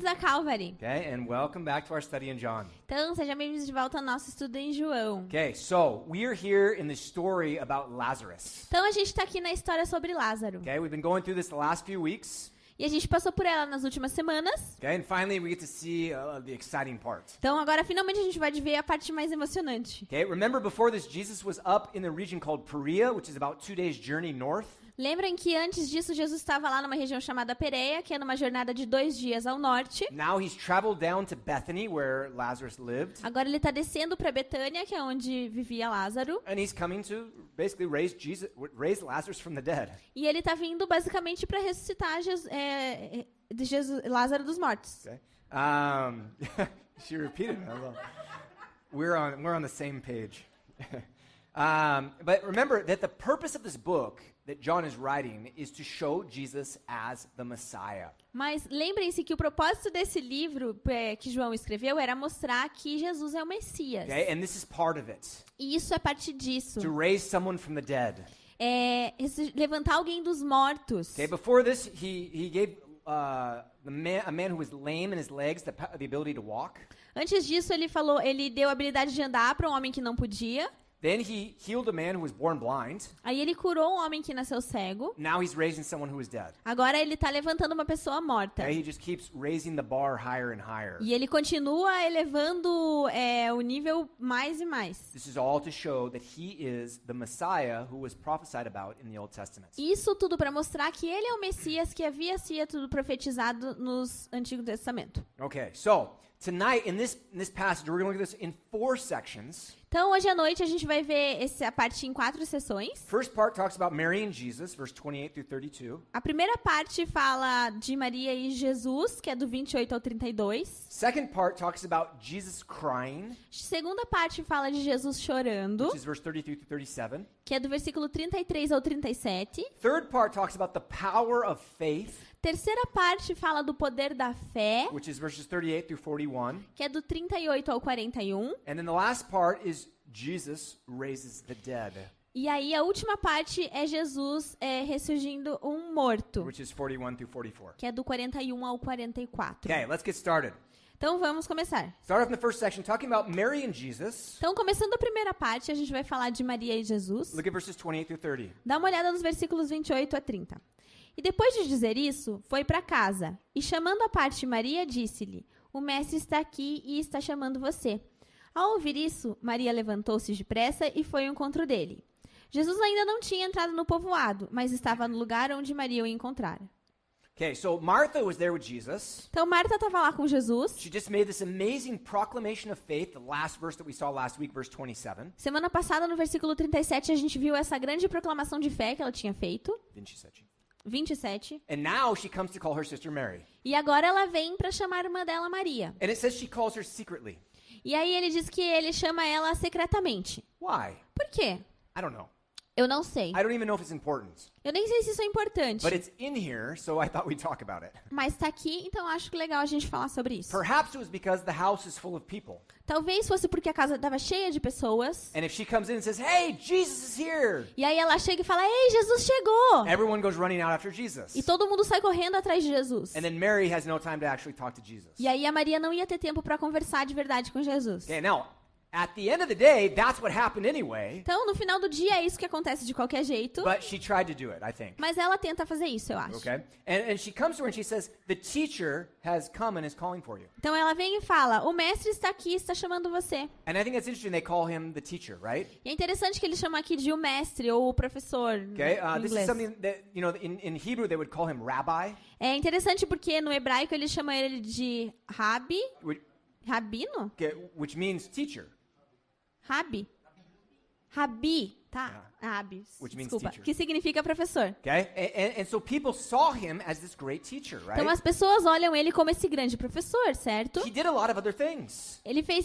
bem-vindos a Calvary. Okay, and welcome back to our study in John. Então, sejam bem-vindos de volta ao nosso estudo em João. Okay, so we are here in the story about Lazarus. Então, a gente está aqui na história sobre Lázaro. Okay, we've been going through this the last few weeks. E a gente passou por ela nas últimas semanas. Okay, and finally we get to see the exciting part. Então, agora, finalmente, a gente vai ver a parte mais emocionante. Okay, remember before this, Jesus was up in the region called Perea, which is about 2 days' journey north. Lembrem que antes disso, Jesus estava lá numa região chamada Pereia, que é numa jornada de 2 dias ao norte. Now he's traveled down to Bethany, where Lazarus lived. Agora ele está descendo para Betânia, que é onde vivia Lázaro. And he's coming to basically raise Lazarus from the dead. E ele está vindo basicamente para ressuscitar Lázaro dos mortos. Okay. She repeated it. Well, we're on the same page. But remember that the purpose of this book that John is writing is to show Jesus as the Messiah. Mas lembrem-se que o propósito desse livro que João escreveu era mostrar que Jesus é o Messias. Okay, and this is part of it. E isso é parte disso. To raise someone from the dead. É levantar alguém dos mortos. Okay, before this, he gave a man who was lame in his legs the ability to walk. Antes disso, ele deu a habilidade de andar para um homem que não podia. Then he healed a man who was born blind. Aí ele curou um homem que nasceu cego. Now he's raising someone who is dead. Agora ele está levantando uma pessoa morta. Okay, he just keeps raising the bar higher and higher. E ele continua elevando o nível mais e mais. This is all to show that he is the Messiah who was prophesied about in the Old Testament. Isso tudo para mostrar que ele é o Messias que havia sido profetizado no Antigo Testamento. Okay, so tonight in this passage we're going to look at this in 4 sections. Então, hoje à noite, a gente vai ver essa parte em 4 sessões. First part talks about Mary and Jesus, verse 28 through 32. A primeira parte fala de Maria e Jesus, que é do 28 ao 32. Second part talks about Jesus crying, Segunda parte fala de Jesus chorando, which is verse 33 through 37. que é do versículo 33 ao 37. Third part talks about the power of faith, Terceira parte fala do poder da fé, which is verses 38 through 41. que é do 38 ao 41. And then the last part is Jesus raises the dead, E aí, a última parte é Jesus ressurgindo um morto, which is 41 through 44. que é do 41 ao 44. Okay, let's get started. Então, vamos começar. Start off in the first section talking about Mary and Jesus. Então, começando a primeira parte, a gente vai falar de Maria e Jesus. Look at verses 28 through 30. Dá uma olhada nos versículos 28 a 30. E depois de dizer isso, foi para casa. E chamando à parte Maria, disse-lhe: O mestre está aqui e está chamando você. Ao ouvir isso, Maria levantou-se depressa e foi ao encontro dele. Jesus ainda não tinha entrado no povoado, mas estava no lugar onde Maria o encontrara. Okay, so Martha was there with Jesus. Então, Marta estava lá com Jesus. She just made this amazing proclamation of faith, the last verse that we saw last week, verse 27. Semana passada, no versículo 37, a gente viu essa grande proclamação de fé que ela tinha feito. 27. And now she comes to call her sister Mary. E agora ela vem para chamar a irmã dela, Maria. And it says she calls her secretly. E aí ele diz que ele chama ela secretamente. Why? Por quê? I don't know. Eu não sei. I don't even know if it's important. Eu nem sei se isso é importante. But it's in here, so I thought we'd talk about it. Mas está aqui, então acho que legal a gente falar sobre isso. Perhaps it was because the house is full of people. Talvez fosse porque a casa estava cheia de pessoas. And if she comes in and says, "Hey, Jesus is here," E aí ela chega e fala: Ei, Jesus chegou! everyone goes running out after Jesus. E todo mundo sai correndo atrás de Jesus. And then Mary has no time to actually talk to Jesus. E aí a Maria não ia ter tempo para conversar de verdade com Jesus. Okay, now, at the end of the day, that's what happened anyway. Então, no final do dia, é isso que acontece de qualquer jeito. But she tried to do it, I think. Mas ela tenta fazer isso, eu acho. Okay? And she comes to her and she says, "The teacher has come and is calling for you." Então ela vem e fala: O mestre está aqui, está chamando você. And I think it's interesting they call him the teacher, right? E é interessante que ele chama aqui de o mestre ou o professor Okay? em This is inglês. something that, in Hebrew they would call him rabbi. É interessante porque no hebraico ele chama ele de Rabi. Rabino? Okay, which means teacher. Rabi, tá? Rabi, Which means desculpa. teacher. Que significa professor. Okay? And so people saw him as this great teacher, right? Então as pessoas olham ele como esse grande professor, certo? He did a lot of other things. Ele fez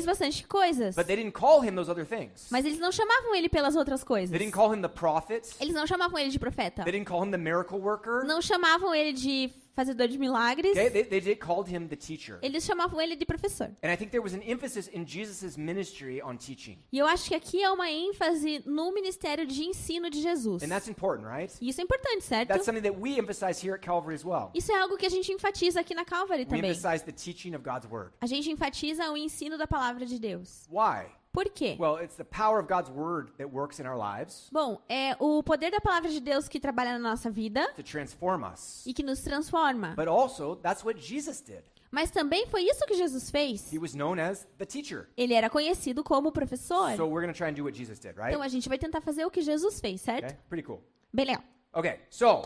bastante coisas. But they didn't call him those other things. Mas eles não chamavam ele pelas outras coisas. They didn't call him the prophet. Eles não chamavam ele de profeta. They didn't call him the miracle worker. Não chamavam ele de fazedor de milagres. Okay, they called him the teacher. Eles chamavam ele de professor. And I think there was an emphasis in Jesus' ministry on teaching. E eu acho que aqui é uma ênfase no ministério de ensino de Jesus. And that's important, right? E isso é importante, certo? That's something that we emphasize here at Calvary as well. Isso é algo que a gente enfatiza aqui na Calvary We também. emphasize the teaching of God's word. A gente enfatiza o ensino da palavra de Deus. Why? Por quê? Well, it's the power of God's word that works in our lives Bom, é o poder da palavra de Deus que trabalha na nossa vida to transform us. e que nos transforma. But also, that's what Jesus did. Mas também foi isso que Jesus fez. He was known as the teacher. Ele era conhecido como professor. So we're going to try and do what Jesus did, right? Então a gente vai tentar fazer o que Jesus fez, certo? Okay, pretty cool. Bem legal. Okay, so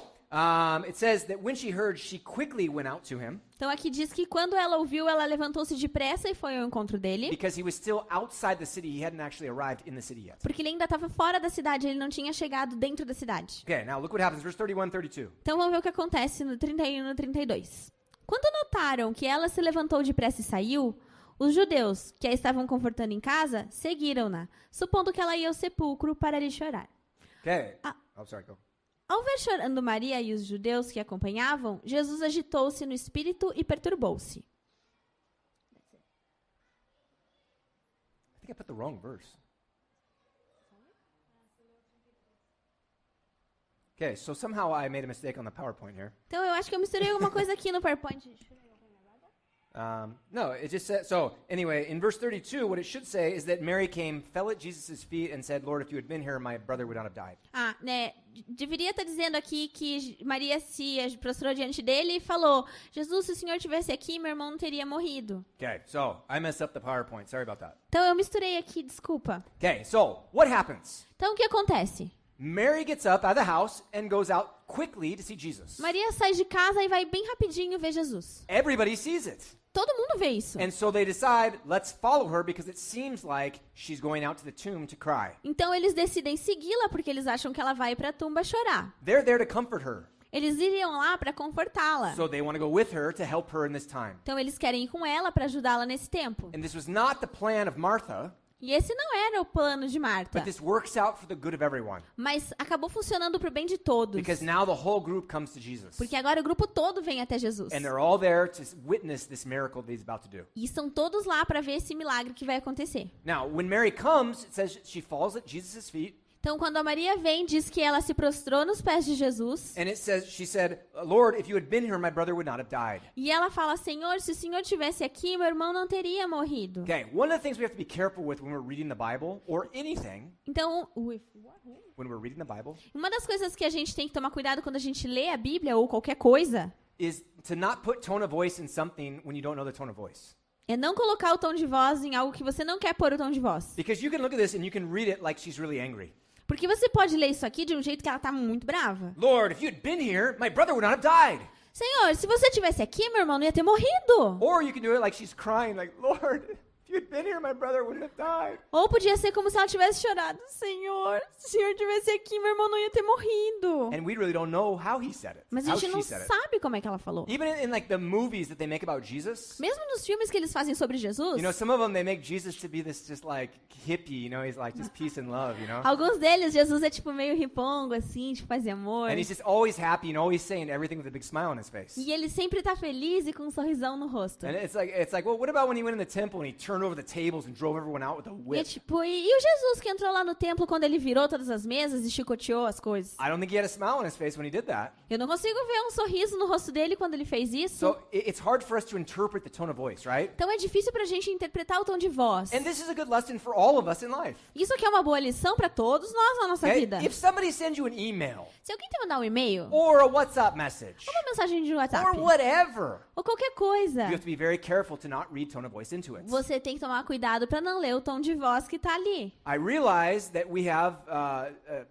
it says that when she heard, she quickly went out to him Então aqui diz que quando ela ouviu, ela levantou-se depressa e foi ao encontro dele. because he was still outside the city. He hadn't actually arrived in the city yet. Porque ele ainda estava fora da cidade, ele não tinha chegado dentro da cidade. Okay, now look what happens, verse 31, 32. Então vamos ver o que acontece no 31 e no 32. Quando notaram que ela se levantou depressa e saiu, os judeus, que a estavam confortando em casa, seguiram-na, supondo que ela ia ao sepulcro para lhe chorar. Okay. Ah. Oh, sorry, go. Ao ver chorando Maria e os judeus que a acompanhavam, Jesus agitou-se no espírito e perturbou-se. I think I put the wrong verse. Okay, so somehow I made a mistake on the PowerPoint here. Então eu acho que eu misturei alguma coisa aqui no PowerPoint. No, it just says, so anyway, in verse 32, what it should say is that Mary came, fell at Jesus' feet and said, Lord, if you had been here, my brother would not have died. Ah, né, deveria estar dizendo aqui que Maria se prostrou diante dele e falou, Jesus, se o Senhor estivesse aqui, meu irmão não teria morrido. Okay, so I messed up the PowerPoint. Sorry about that. Então eu misturei aqui, desculpa. Okay, so what happens? Então o que acontece? Mary gets up out of the house and goes out quickly to see Jesus. Maria sai de casa e vai bem rapidinho ver Jesus. Everybody sees it. Todo mundo vê isso. And so they decide, let's follow her because it seems like she's going out to the tomb to cry. Então eles decidem segui-la porque eles acham que ela vai para a tumba chorar. They're there to comfort her. Eles iriam lá para confortá-la. So they want to go with her to help her in this time. Então eles querem ir com ela para ajudá-la nesse tempo. And this was not the plan of Martha, E esse não era o plano de Marta. but this works out for the good of everyone. Mas acabou funcionando para o bem de todos. Because now the whole group comes to Jesus. Porque agora o grupo todo vem até Jesus. And they're all there to witness this miracle that he's about to do. E estão todos lá para ver esse milagre que vai acontecer. Now, when Mary comes, it says she falls at Jesus' feet. Então, quando a Maria vem, diz que ela se prostrou nos pés de Jesus. And it says, she said, Lord, if you had been here, my brother would not have died. E ela fala, Senhor, se o Senhor estivesse aqui, meu irmão não teria morrido. Okay, one of the things we have to be careful with when we're reading the Bible, or anything, Então, when we're reading the Bible, uma das coisas que a gente tem que tomar cuidado quando a gente lê a Bíblia ou qualquer coisa is to not put tone of voice in something when you don't know the tone of voice. é não colocar o tom de voz em algo que você não quer pôr o tom de voz. Because you can look at this and you can read it like she's really angry. Porque você pode ler isso aqui de um jeito que ela tá muito brava. Lord, if you had been here, my brother would not have died. Senhor, se você estivesse aqui, meu irmão não ia ter morrido. Or you can do it like she's crying, like, Lord, if you had been here, my brother wouldn't have died. Ou podia ser como se ela tivesse chorado. Senhor, se o Senhor estivesse aqui, meu irmão não ia ter morrido. And we really don't know how he said it. Mas a How gente she não said it. sabe como é que ela falou. Even in like the movies that they make about Jesus, Mesmo nos filmes que eles fazem sobre Jesus, you know, some of them they make Jesus to be this just like hippie, you know, he's like just peace and love, you know. alguns deles, Jesus é tipo meio ripongo, assim, tipo paz e amor. And he's just always happy and always saying everything with a big smile on his face. E ele sempre tá feliz e com um sorrisão no rosto. And it's like, well, what about when he went in the temple and he turned over the tables and drove everyone out with a E, whip? tipo, e o Jesus que entrou lá no templo quando ele virou todas as mesas e chicoteou as coisas? I don't think he had a smile on his face when he did that. Eu não consigo ver um sorriso no rosto dele quando ele fez isso. So it's hard for us to interpret the tone of voice, right? Então é difícil pra gente interpretar o tom de voz. And this is a good lesson for all of us in life. Isso aqui é uma boa lição pra todos nós na nossa Okay? vida. If somebody sends you an email Se alguém te mandar um e-mail, or a WhatsApp message ou uma mensagem de WhatsApp, or whatever, ou qualquer coisa, you have to be very careful to not read tone of voice into it. você tem que tomar cuidado pra não ler o tom de voz que tá ali. I realize that we have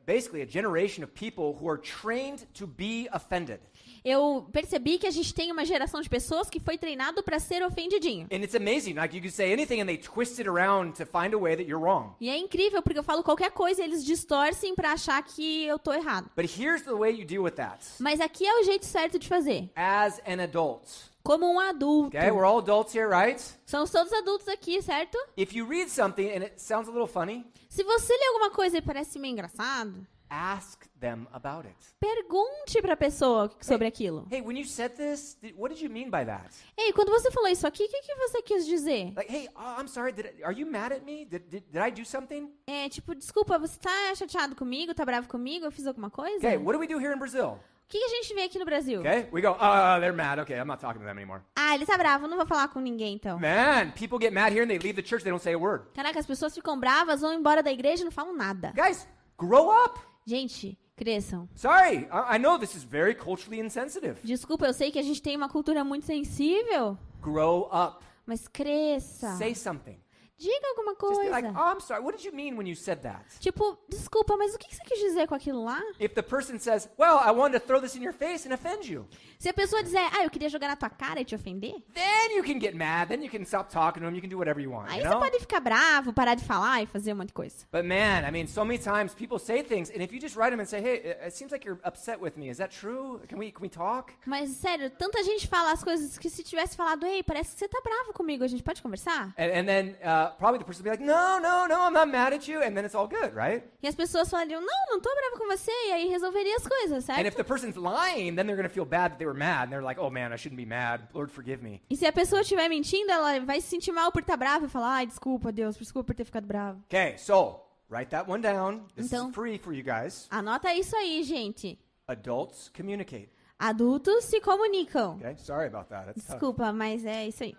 basically a generation of people who are trained to be offended. Eu percebi que a gente tem uma geração de pessoas que foi treinado pra ser ofendidinho. And it's amazing. Like you can say anything and they twist it around to find a way that you're wrong. E é incrível porque eu falo qualquer coisa e eles distorcem pra achar que eu tô errado. But here's the way you deal with that. Mas aqui é o jeito certo de fazer. As an adult. Como um adulto. Okay, we're all adults here, right? Somos todos adultos aqui, certo? If you read something and it sounds a little funny, Se você lê alguma coisa e parece meio engraçado, ask them about it. Pergunte para a pessoa sobre aquilo. Hey, when you said this, what did you mean by that? Ei, quando você falou isso aqui, o que você quis dizer? Like, hey, I'm sorry, are you mad at me? Did I do something? É, tipo, desculpa, você tá chateado comigo? Tá bravo comigo? Eu fiz alguma coisa? Okay, what do we do here in Brazil? O que a gente vê aqui no Brasil? Okay, we go, they're mad. Okay, I'm not talking to them anymore. Ah, ele tá bravo, não vou falar com ninguém então. Man, people get mad here and they leave the church, they don't say a word. Caraca, as pessoas ficam bravas, vão embora da igreja e não falam nada. Guys, grow up. Gente, cresçam. Sorry, I know this is very culturally insensitive. Desculpa, eu sei que a gente tem uma cultura muito sensível, Grow up. mas cresça. Say something. Diga alguma Just be coisa. like, I'm sorry, what did you mean when you said that? Tipo, desculpa, mas o que você quis dizer com aquilo lá? If the person says, well, I wanted to throw this in your face and offend you, Se a pessoa disser, eu queria jogar na tua cara e te ofender, then you can get mad, then you can stop talking to them, you can do whatever you want, aí you você know? pode ficar bravo, parar de falar e fazer um monte de coisa. But man, I mean, so many times people say things, and if you just write them and say, hey, it seems like you're upset with me, is that true? Can we talk? Mas, sério, tanta gente fala as coisas que se tivesse falado, ei, parece que você tá bravo comigo, a gente pode conversar? And then probably the person will be like, no, I'm not mad at you, and then it's all good, right? E as pessoas falariam, não tô bravo com você, e aí resolveria as coisas, And if certo? the person's lying, then they're going to feel bad that they were mad, and they're like, oh man, I shouldn't be mad. Lord, forgive me. E se a pessoa estiver mentindo, ela vai se sentir mal por estar brava e falar, ai, desculpa, Deus, desculpa por ter ficado bravo. Okay, so write that one down. This Então- is free for you guys. Anota isso aí, gente. Adults communicate. Adultos se comunicam. Okay, sorry about that. That's tough. Desculpa, mas é isso aí.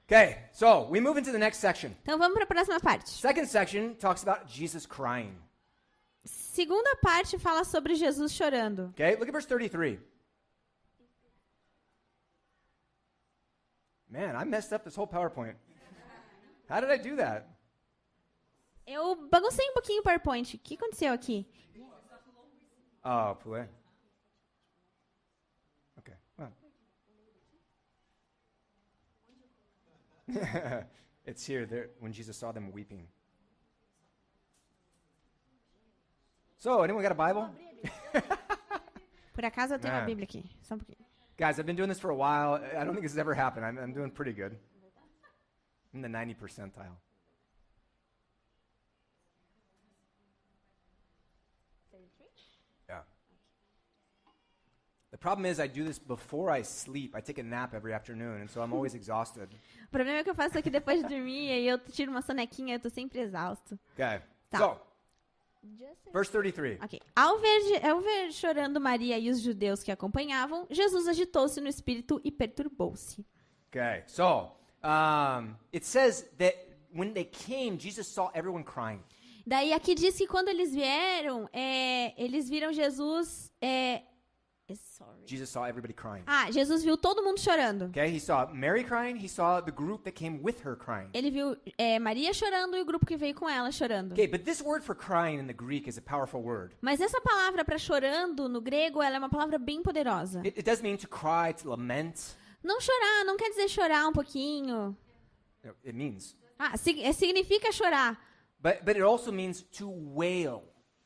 Okay, so we move into the next section. Então vamos para a próxima parte. Second section talks about Jesus crying. Segunda parte fala sobre Jesus chorando. Okay, look at verse 33. Man, I messed up this whole PowerPoint. How did I do that? Eu baguncei um pouquinho o PowerPoint. O que aconteceu aqui? Oh, pulei. Okay, well. It's here there when Jesus saw them weeping. So, anyone got a Bible? Por acaso eu tenho uma Man. Bíblia aqui. Só um pouquinho. Guys, I've been doing this for a while. I don't think this has ever happened. I'm doing pretty good. I'm in the 90 percentile. Yeah. The problem is I do this before I sleep. I take a nap every afternoon, and so I'm always exhausted. O problema é que eu faço isso aqui depois de dormir, e aí eu tiro uma sonequinha e eu tô sempre exausto. Okay. Tá. So, verse 33. Ok. Ao ver chorando Maria e os judeus que a acompanhavam, Jesus agitou-se no espírito e perturbou-se. Okay. So, it says that when they came, Jesus saw everyone crying. Daí aqui diz que quando eles vieram, eles viram Jesus... Jesus saw everybody crying. Jesus viu todo mundo chorando. Okay, he saw Mary crying. He saw the group that came with her crying. Ele viu Maria chorando e o grupo que veio com ela chorando. Okay, but this word for crying in the Greek is a powerful word. Mas essa palavra para chorando no grego, ela é uma palavra bem poderosa. It does mean to cry, to lament. Não chorar, não quer dizer chorar um pouquinho. It means. Significa chorar. But it also means to wail.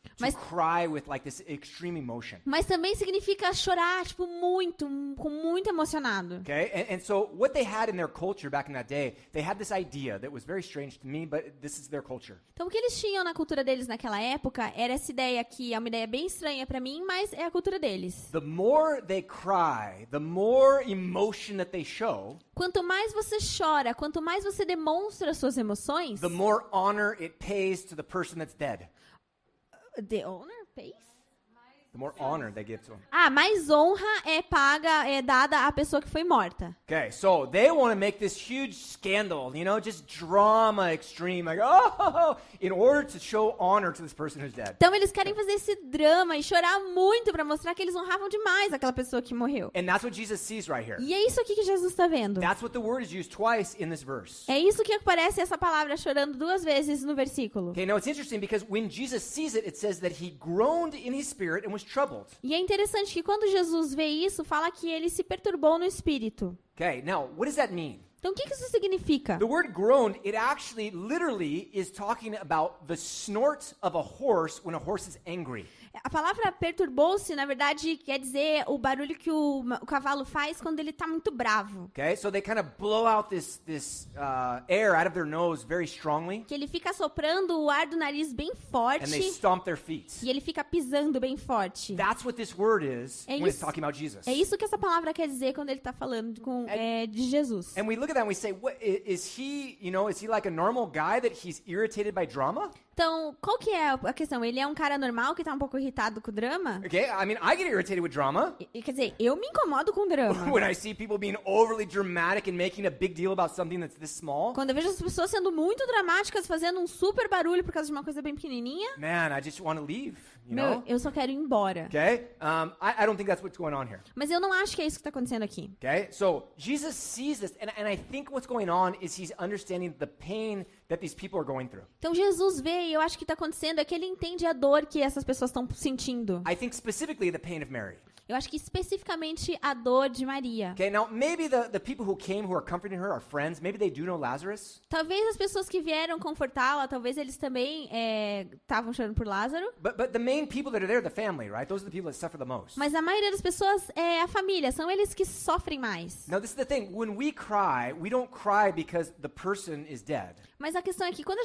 To Mas- cry with like this extreme emotion. Mas também significa chorar, tipo, com muito emocionado. Okay, and so what they had in their culture back in that day, they had this idea that was very strange to me, but this is their culture. Então, o que eles tinham na cultura deles naquela época era essa ideia que é uma ideia bem estranha para mim, mas é a cultura deles. The more they cry, the more emotion that they show, Quanto mais você chora, quanto mais você demonstra suas emoções, the more honor it pays to the person that's dead. the owner pays? The more honor they give to him. Mais honra é dada à pessoa que foi morta. Okay, so they want to make this huge scandal, just drama extreme, like, oh, in order to show honor to this person who's dead. Então eles querem fazer esse drama e chorar muito para mostrar que eles honravam demais aquela pessoa que morreu. And that's what Jesus sees right here. E é isso aqui que Jesus está vendo. That's what the word is used twice in this verse. É isso que aparece essa palavra chorando 2 vezes no versículo. Okay, now it's interesting because when Jesus sees it, it says that he groaned in his spirit and was troubled. E é interessante que quando Jesus vê isso, fala que ele se perturbou no espírito. Okay, now what does that mean? Então, o que isso significa? The word groaned, it actually literally is talking about the snort of a horse when a horse is angry. A palavra perturbou-se, na verdade, quer dizer o barulho que o cavalo faz quando ele está muito bravo. Okay, so they kind of blow out this air out of their nose very strongly, Que ele fica soprando o ar do nariz bem and they forte stomp their feet. e ele fica pisando bem forte. That's what this word is É when it's isso. talking about Jesus. É isso que essa palavra quer dizer quando ele está falando de Jesus. And we look at that and we say, what, is he like a normal guy that he's irritated by drama? Então, qual que é a questão? Ele é um cara normal que tá um pouco irritado com o drama? Okay, I mean, I get irritated with drama. Quer dizer, eu me incomodo com drama. When I see people being overly dramatic and making a big deal about something that's this small, Quando eu vejo as pessoas sendo muito dramáticas, fazendo um super barulho por causa de uma coisa bem pequenininha, man, I just want to leave, you meu, know? eu só quero ir embora. Okay? I don't think that's what's going on here. Mas eu não acho que é isso que está acontecendo aqui. Okay? So Jesus sees this, and I think what's going on is he's understanding the pain that these people are going through. Então Jesus vê, e eu acho que está acontecendo é que ele entende a dor que essas pessoas estão sentindo. I think specifically the pain of Mary. Eu acho que especificamente a dor de Maria. Okay, now maybe the people who came who are comforting her are friends. Maybe they do know Lazarus. Talvez as pessoas que vieram confortá-la, talvez eles também estavam chorando por Lázaro. But the main people that are there are the family, right? Those are the people that suffer the most. Mas a maioria das pessoas é a família, são eles que sofrem mais. Now this is the thing. When we don't cry because the person is dead. Mas a questão é que quando a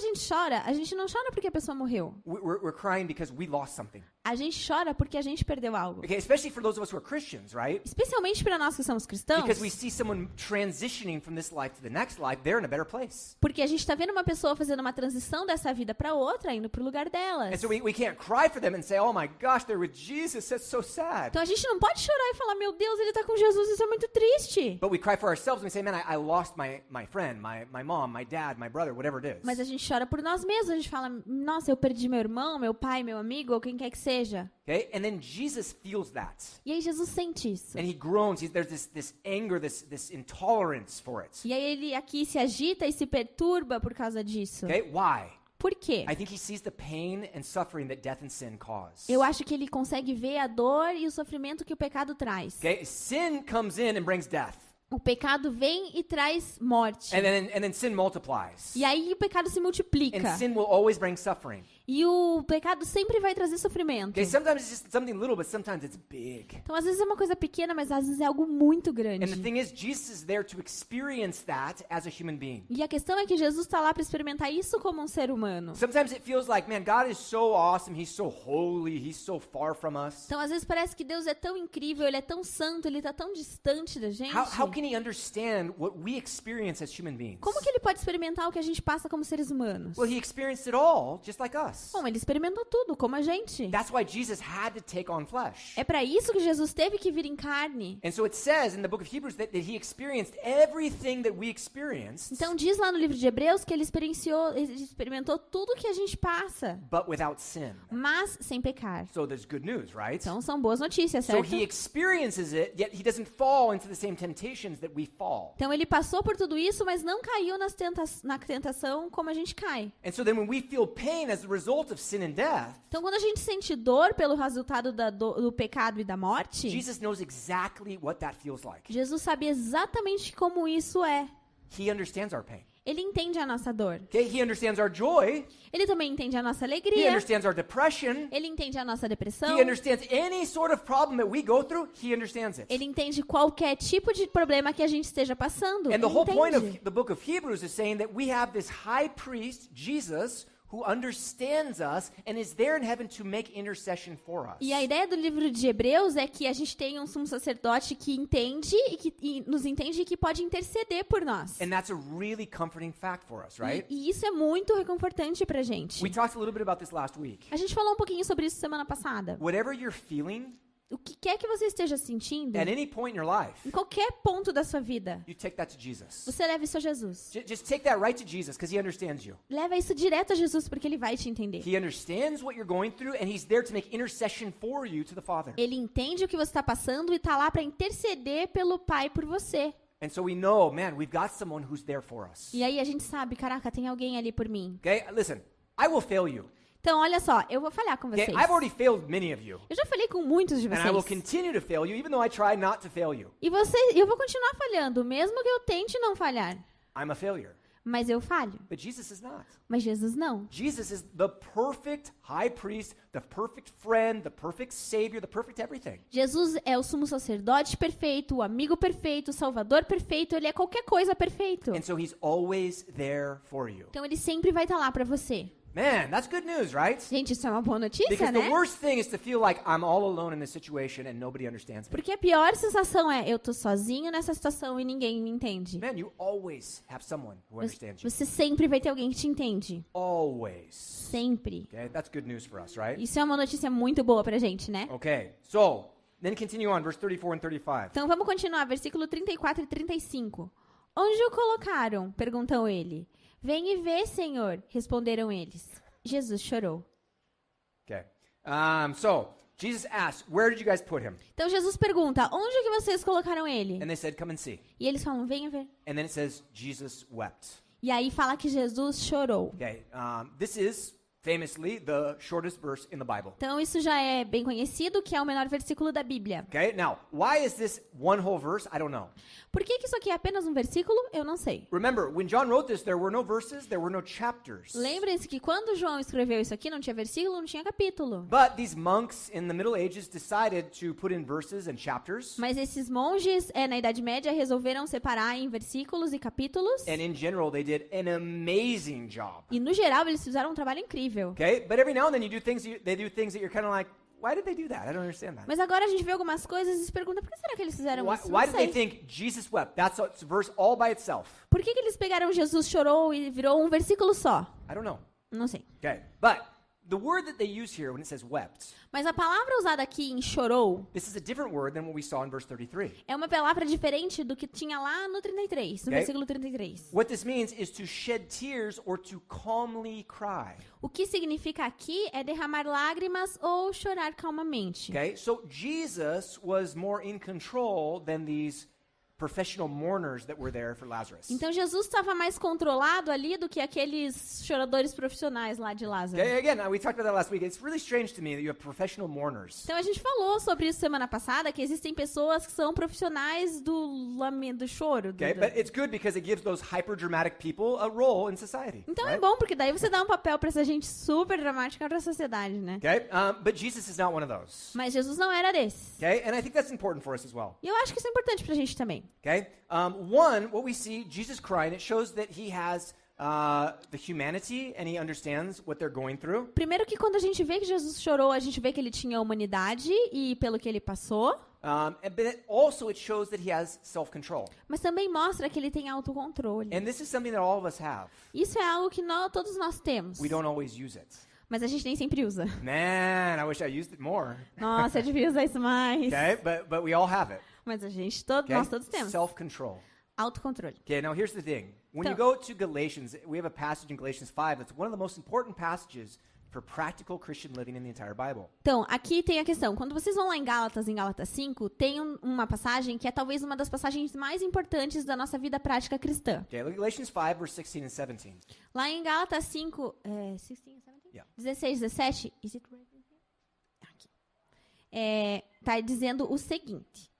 gente não chora porque a pessoa morreu. We're crying because we lost something. A gente chora porque a gente perdeu algo. Okay, especially for those of us who are Christians, right? Especialmente para nós que somos cristãos. Because we see someone transitioning from this life to the next life, they're in a better place. Porque a gente está vendo uma pessoa fazendo uma transição dessa vida para outra, indo para o lugar delas. And so we can't cry for them and say, oh my gosh, they're with Jesus, that's so sad. Então a gente não pode chorar e falar, meu Deus, ele está com Jesus, isso é muito triste. But we cry for ourselves and we say, man, I lost my friend, my mom, my dad, my brother, whatever it is. Mas a gente chora por nós mesmos, a gente fala, nossa, eu perdi meu irmão, meu pai, meu amigo, ou quem quer que seja. Okay? And then Jesus feels that. E aí Jesus sente isso. And he groans. There's this anger, this intolerance for it. E aí ele aqui se agita e se perturba por causa disso. Okay? Why? Por quê? I think he sees the pain and suffering that death and sin cause. Eu acho que ele consegue ver a dor e o sofrimento que o pecado traz. Okay? Sin comes in and brings death. O pecado vem e traz morte. And then sin multiplies. E aí o pecado se multiplica. And sin will always bring suffering. E o pecado sempre vai trazer sofrimento. Okay, sometimes it's just something little, but sometimes it's big. Então, às vezes é uma coisa pequena, mas às vezes é algo muito grande. And the thing is, Jesus is there to experience that as a human being. E a questão é que Jesus está lá para experimentar isso como um ser humano. Sometimes it feels like, man, God is so awesome, he's so holy, he's so far from us. Então, às vezes parece que Deus é tão incrível, ele é tão santo, ele está tão distante da gente. How can he understand what we experience as human beings? Como que ele pode experimentar o que a gente passa como seres humanos? Well, he experienced it all, just like us. Bom, ele experimentou tudo, como a gente. That's why Jesus had to take on flesh. É para isso que Jesus teve que vir em carne. And so it says in the book of Hebrews that he experienced everything that we experienced, Então diz lá no livro de Hebreus que ele experimentou tudo que a gente passa, but without sin. mas sem pecar. So there's good news, right? Então são boas notícias, So certo? he experiences it, yet he doesn't fall into the same temptations that we fall. Então ele passou por tudo isso, mas não caiu na tentação como a gente cai. And so then when we feel pain as a result of sin and death, Então quando a gente sente dor pelo resultado do pecado e da morte, Jesus knows exactly what that feels like. Jesus sabe exatamente como isso é. He understands our pain. Ele entende a nossa dor. Okay? He understands our joy. Ele também entende a nossa He alegria. understands our depression. Ele entende a nossa depressão. He understands any sort of problem that we go through. He understands it. Ele entende qualquer tipo de problema que a gente esteja passando. And Ele the whole point of entende. the book of Hebrews is saying that we have this high priest, Jesus, who understands us and is there in heaven to make intercession for us. E a ideia do livro de Hebreus é que a gente tem um sumo sacerdote que entende e nos entende e que pode interceder por nós. And that's a really comforting fact for us, right? E isso é muito reconfortante pra gente. We talked a little bit about this last week. A gente falou um pouquinho sobre isso semana passada. Whatever you're feeling, O que quer que você esteja sentindo, at any point in your life, em qualquer ponto da sua vida, you take that to Jesus. você leva isso a Jesus. Just take that right to Jesus because he understands you. Leva isso direto a Jesus porque ele vai te entender. He understands what you're going through and he's there to make intercession for you to the Father. Ele entende o que você está passando e está lá para interceder pelo Pai por você. And so we know, man, we've got someone who's there for us. E aí a gente sabe, caraca, tem alguém ali por mim. Okay? Listen, I will fail you. Então, olha só, eu vou falhar com Okay? vocês. I've already failed many of you. Eu já falei com muitos de And I will vocês. continue to fail you even though I try not to fail you. E eu vou continuar falhando, mesmo que eu tente não falhar. I'm a failure. Mas eu falho. But Jesus is not. Mas Jesus não. Jesus is the perfect high priest, the perfect friend, the perfect savior, the perfect everything. Jesus é o sumo sacerdote perfeito, o amigo perfeito, o salvador perfeito, ele é qualquer coisa perfeito. And so he's always there for you. Então ele sempre vai estar lá para você. Man, that's good news, right? Gente, isso é uma boa notícia, Because né? the worst thing is to feel like I'm all alone in this situation and nobody understands me. Porque a pior sensação é eu tô sozinho nessa situação e ninguém me entende. Man, you always have someone who understands you. Você sempre vai ter alguém que te entende. Always. Sempre. Okay, that's good news for us, right? Isso é uma notícia muito boa pra gente, né? Okay, so then continue on, verse 34 and 35. Então vamos continuar, versículo 34 e 35. Onde o colocaram? Perguntou ele. Vem e vê, Senhor, responderam eles. Jesus chorou. Okay, so Jesus asked, where did you guys put him? Então Jesus pergunta, onde que vocês colocaram ele? And they said, come and see. E eles falam, venha ver. And then it says, Jesus wept. E aí fala que Jesus chorou. Okay, this is famously the shortest verse in the Bible. Então isso já é bem conhecido, que é o menor versículo da Bíblia. Okay, now, why is this one whole verse? I don't know. Por que isso aqui é apenas um versículo? Eu não sei. Remember, when John wrote this, there were no verses, there were no chapters. Lembrem-se que quando João escreveu isso aqui, não tinha versículo, não tinha capítulo. But these monks in the Middle Ages decided to put in verses and chapters. Mas esses monges na Idade Média resolveram separar em versículos e capítulos. And in general, they did an amazing job. E no geral, eles fizeram um trabalho incrível. Okay, but every now and then they do things that you're kind of like, why did they do that? I don't understand that. Mas agora a gente vê algumas coisas e se pergunta, por que será que eles fizeram isso? Why Não did they sei. think Jesus wept? That's a verse all by itself. Por que eles pegaram Jesus chorou e virou um versículo só? I don't know. Não sei. Okay, but the word that they use here when it says wept, Mas a palavra usada aqui em chorou this is a different word than what we saw in verse 33. é uma palavra diferente do que tinha lá no 33, no Okay. versículo 33. What this means is to shed tears or to calmly cry. O que significa aqui é derramar lágrimas ou chorar calmamente. Okay, so Jesus was more in control than these professional mourners that were there for Lazarus. Então Jesus estava mais controlado ali do que aqueles choradores profissionais lá de Lázaro. Okay, again, we talked about that last week. It's really strange to me that you have professional mourners. Então a gente falou sobre isso semana passada, que existem pessoas que são profissionais do lamento, do choro. Okay, but it's good because it gives those hyper dramatic people a role in society. Então é right? bom, porque daí você dá um papel pra essa gente super dramática pra sociedade, né? Okay, but Jesus is not one of those. Mas Jesus não era desses. Okay, and I think that's important for us as well. E eu acho que isso é importante pra gente também. Okay, one, what we see, Jesus crying, it shows that he has the humanity and he understands what they're going through. Primeiro que quando a gente vê que Jesus chorou, a gente vê que ele tinha humanidade e pelo que ele passou. But also it shows that he has self-control. Mas também mostra que ele tem autocontrole. And this is something that all of us have. Isso é algo que todos nós temos. We don't always use it. Mas a gente nem sempre usa. Man, I wish I used it more. Nossa, eu devia usar isso mais. Okay, but we all have it. Mas a gente, Okay? nós todos temos. Self-control. Autocontrole. Okay, now here's the thing. When you Então- go to Galatians, we have a passage in Galatians 5 that's one of the most important passages for practical Christian living in the entire Bible. Então, aqui tem a questão. Quando vocês vão lá em Gálatas 5, tem uma passagem que é talvez uma das passagens mais importantes da nossa vida prática cristã. Okay, look at Galatians 5, verse 16 and 17. Lá em Gálatas 5, 16, 17? Yeah. 16, 17, is it right here? Aqui. Tá dizendo o seguinte.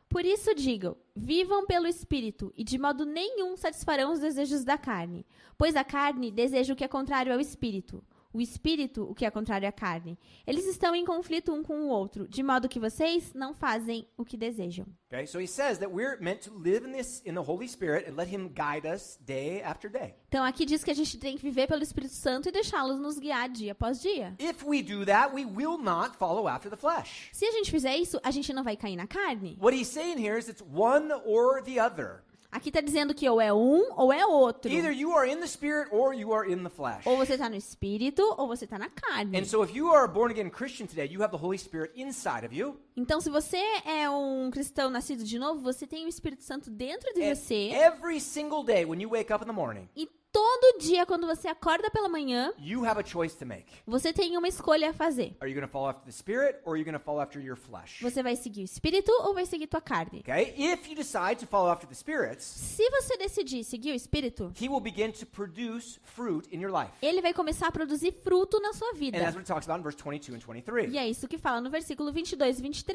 Por isso digo, vivam pelo Espírito, e de modo nenhum satisfarão os desejos da carne. Pois a carne deseja o que é contrário ao Espírito. O Espírito, o que é contrário à carne. Eles estão em conflito um com o outro, de modo que vocês não fazem o que desejam. Okay, so he says that we're meant to live in the Holy Spirit and let him guide us day after day. Então aqui diz que a gente tem que viver pelo Espírito Santo e deixá-los nos guiar dia após dia. If we do that, we will not follow after the flesh. Se a gente fizer isso, a gente não vai cair na carne. What he's saying here is it's one or the other. Aqui está dizendo que ou é um ou é outro. Either you are in the Spirit or you are in the flesh. Ou você está no Espírito ou você está na carne. And so if you are a born-again Christian today, you have the Holy Spirit inside of you. Então, se você é um cristão nascido de novo, você tem o Espírito Santo dentro de And você. every single day when you wake up in the morning, E todo dia, quando você acorda pela manhã, you have a choice to make. você tem uma escolha a fazer. Are you going to follow after the Spirit or are you going to follow after your flesh? Você vai seguir o Espírito ou vai seguir tua carne? Okay? If you decide to follow after the Spirit, Se você decidir seguir o Espírito, he will begin to produce fruit in your life. ele vai começar a produzir fruto na sua And vida. that's what it talks about in verse 22 and 23. E é isso que fala no versículo 22 e 23.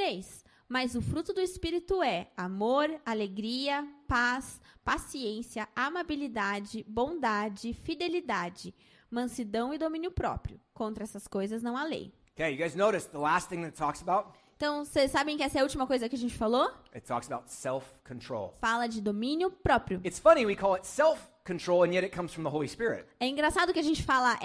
Mas o fruto do Espírito é amor, alegria, paz, paciência, amabilidade, bondade, fidelidade, mansidão e domínio próprio. Contra essas coisas não há lei. Okay, you guys notice the last thing that it talks about? Então, vocês sabem que essa é a última coisa que a gente falou? It talks about self-control. Fala de domínio próprio. It's funny, we call it self-control, and yet it comes from the Holy Spirit. É engraçado que a gente fala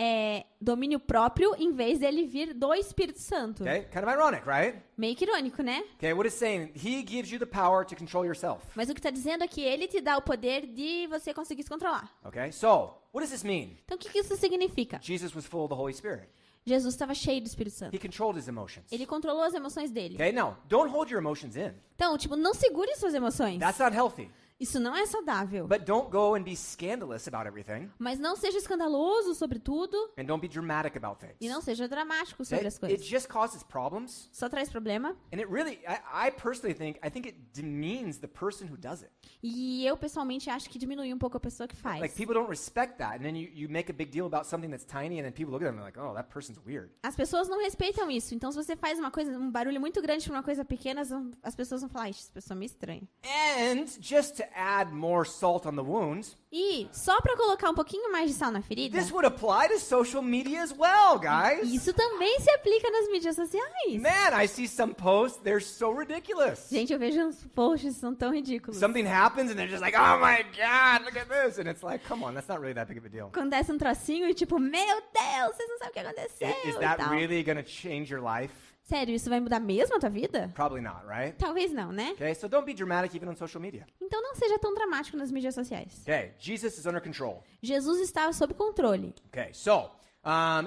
domínio próprio em vez dele vir do Espírito Santo. Okay, kind of ironic, right? Meio que irônico, né? Okay, what it's saying, he gives you the power to control yourself. Mas o que está dizendo é que ele te dá o poder de você conseguir se controlar. Okay, so what does this mean? Então, o que isso significa? Jesus was full of the Holy Spirit. Jesus estava cheio do Espírito Santo. He controlled his emotions. Ele controlou as emoções dele. Okay, now, don't hold your emotions in. Então, tipo, não segure suas emoções. That's not healthy. Isso não é saudável. But don't go and be scandalous about everything. Mas não seja escandaloso sobre tudo And don't be dramatic about things. e não seja dramático sobre as It coisas. just causes problems. Só traz problema. And it really, I personally think it demeans the person who does it. E eu, pessoalmente, acho que diminui um pouco a pessoa que faz. Like, people don't respect that. And then you make a big deal about something that's tiny, and then people look at them and they're like, oh, that person's weird. As pessoas não respeitam isso. Então, se você faz uma coisa, um barulho muito grande para uma coisa pequena, as pessoas vão falar, essa pessoa é meio estranha. And just to add more salt on the wounds, E, só para colocar um pouquinho mais de sal na ferida, this would apply to social media as well, guys. isso também se aplica nas mídias sociais. Man, I see some posts, they're so ridiculous. Gente, eu vejo uns posts que são tão ridículos. Something happens and they're just like, oh my God, look at this. And it's like, come on, that's not really that big of a deal. Acontece um trocinho e tipo, meu Deus, vocês não sabem o que aconteceu Is e that tal. really going to change your life? Sério, isso vai mudar mesmo a tua vida? Probably not, right? Talvez não, né? Okay, so don't be dramatic even on social media. Então não seja tão dramático nas mídias sociais. Okay, Jesus is under control. Jesus estava sob controle. Okay, so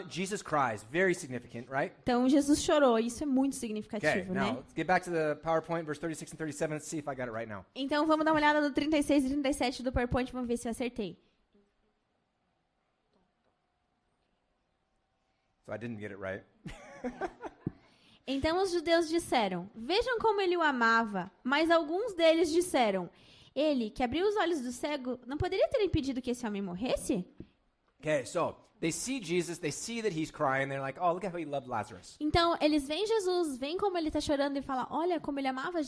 Jesus cries, very significant, right? Então Jesus chorou, isso é muito Okay, significativo, now né? let's get back to the PowerPoint, verse 36 and 37. Let's see if I got it right now. Então vamos dar uma olhada no 36 e 37 do PowerPoint, vamos ver se eu acertei. So I didn't get it right. Então os judeus disseram, vejam como ele o amava, mas alguns deles disseram, ele, que abriu os olhos do cego, não poderia ter impedido que esse homem morresse? Okay, so they see Jesus, they see that he's crying, they're like, oh, look at how he loved Lazarus. Então eles veem Jesus, veem como ele está chorando e falam, olha como ele amava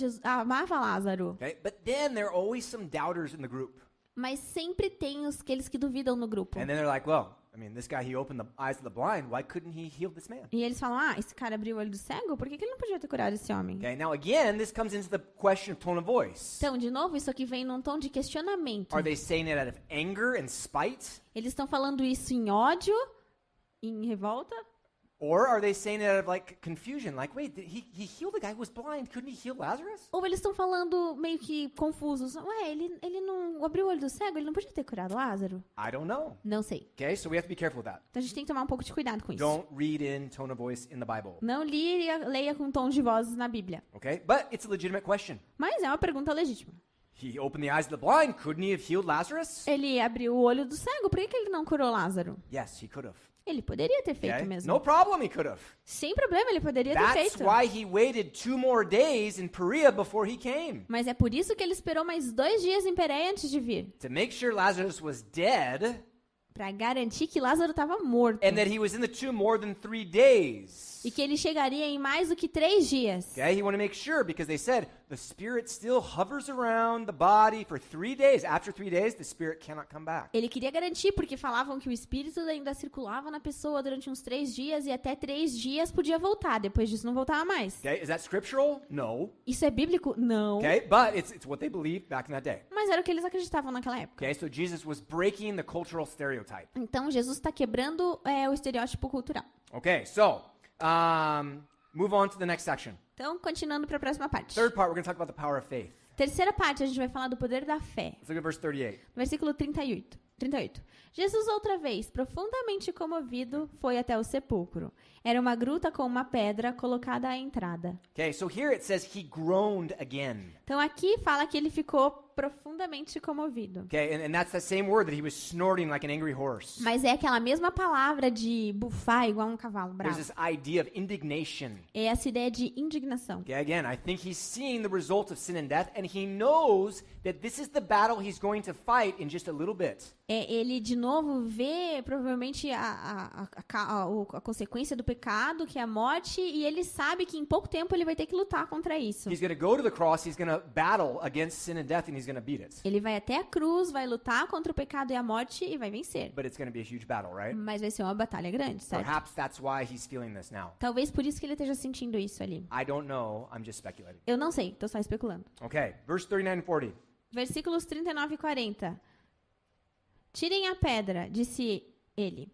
Lázaro. Okay, but then there are always some doubters in the group. Mas sempre tem aqueles que duvidam no grupo. And then they're like, well, I mean, this guy, he opened the eyes of the blind. Why couldn't he heal this man? E eles falam, esse cara abriu o olho do cego, por que ele não podia ter curado esse homem? Okay, now again, this comes into the question of tone of voice. Então, de novo, isso aqui vem num tom de questionamento. Are they saying it out of anger and spite? Eles estão falando isso em ódio, em revolta? Or are they saying it out of like confusion? Like, wait, he healed the guy who was blind. Couldn't he heal Lazarus? Ou eles estão falando meio que confusos. Ué, ele não abriu o olho do cego, ele não podia ter curado Lázaro? I don't know. Não sei. Okay, so we have to be careful with that. Então a gente tem que tomar um pouco de cuidado com isso. Don't read in tone of voice in the Bible. Não leia com tom de voz na Bíblia. Okay, but it's a legitimate question. Mas é uma pergunta legítima. He opened the eyes of the blind. Couldn't he have healed Lazarus? Ele abriu o olho do cego, por que ele não curou Lázaro? Yes, he could have. Ele poderia ter feito Okay? mesmo. No problem, he could have. Sem problema, ele poderia ter That's feito. why he waited 2 more days in Perea before he came. Mas é por isso que ele esperou mais 2 dias em Pérea antes de vir. To make sure Lazarus was dead Para garantir que Lázaro estava morto. and that he was in the tomb more than 3 days. E que ele chegaria em mais do que 3 dias. Okay, he wanted to make sure because they said the spirit still hovers around the body for 3 days. After 3 days, the spirit cannot come back. Ele queria garantir, porque falavam que o espírito ainda circulava na pessoa durante uns 3 dias e até 3 dias podia voltar. Depois disso não voltava mais. Okay, is that scriptural? No. Isso é bíblico? Não. Okay, but it's what they believed back in that day. Mas era o que eles acreditavam naquela época. Okay, so Jesus was breaking the cultural stereotype. Então Jesus está quebrando o estereótipo cultural. Okay, so move on to the next section. Então, continuando para a próxima parte. Third part, we're going to talk about the power of faith. Terceira parte, a gente vai falar do poder da fé. Let's look at verse 38. Versículo 38. Jesus, outra vez, profundamente comovido, foi até o sepulcro. Era uma gruta com uma pedra colocada à entrada. Okay, so here it says he groaned again. Então, aqui fala que ele ficou profundamente comovido. Okay, and that's that same word that he was snorting like an angry horse. Mas é aquela mesma palavra de bufar igual um cavalo There's bravo. this idea of indignation. É essa ideia de indignação. Okay, again, I think he's seeing the result of sin and death, and he knows that this is the battle he's going to fight in just a little bit. Ele, de novo, vê provavelmente a consequência do pecado, que é a morte, e ele sabe que em pouco tempo ele vai ter que lutar contra isso. He's going to go to the cross, he's going to battle against sin and death, and he's going to beat it. Ele vai até a cruz, vai lutar contra o pecado e a morte e vai vencer. But it's going to be a huge battle, right? Mas vai ser uma batalha grande, certo? Perhaps that's why he's feeling this now. Talvez por isso que ele esteja sentindo isso ali. I don't know, I'm just speculating. Eu não sei, tô só especulando. Okay, verse 39 and 40. Versículos 39 e 40. Tirem a pedra, disse ele.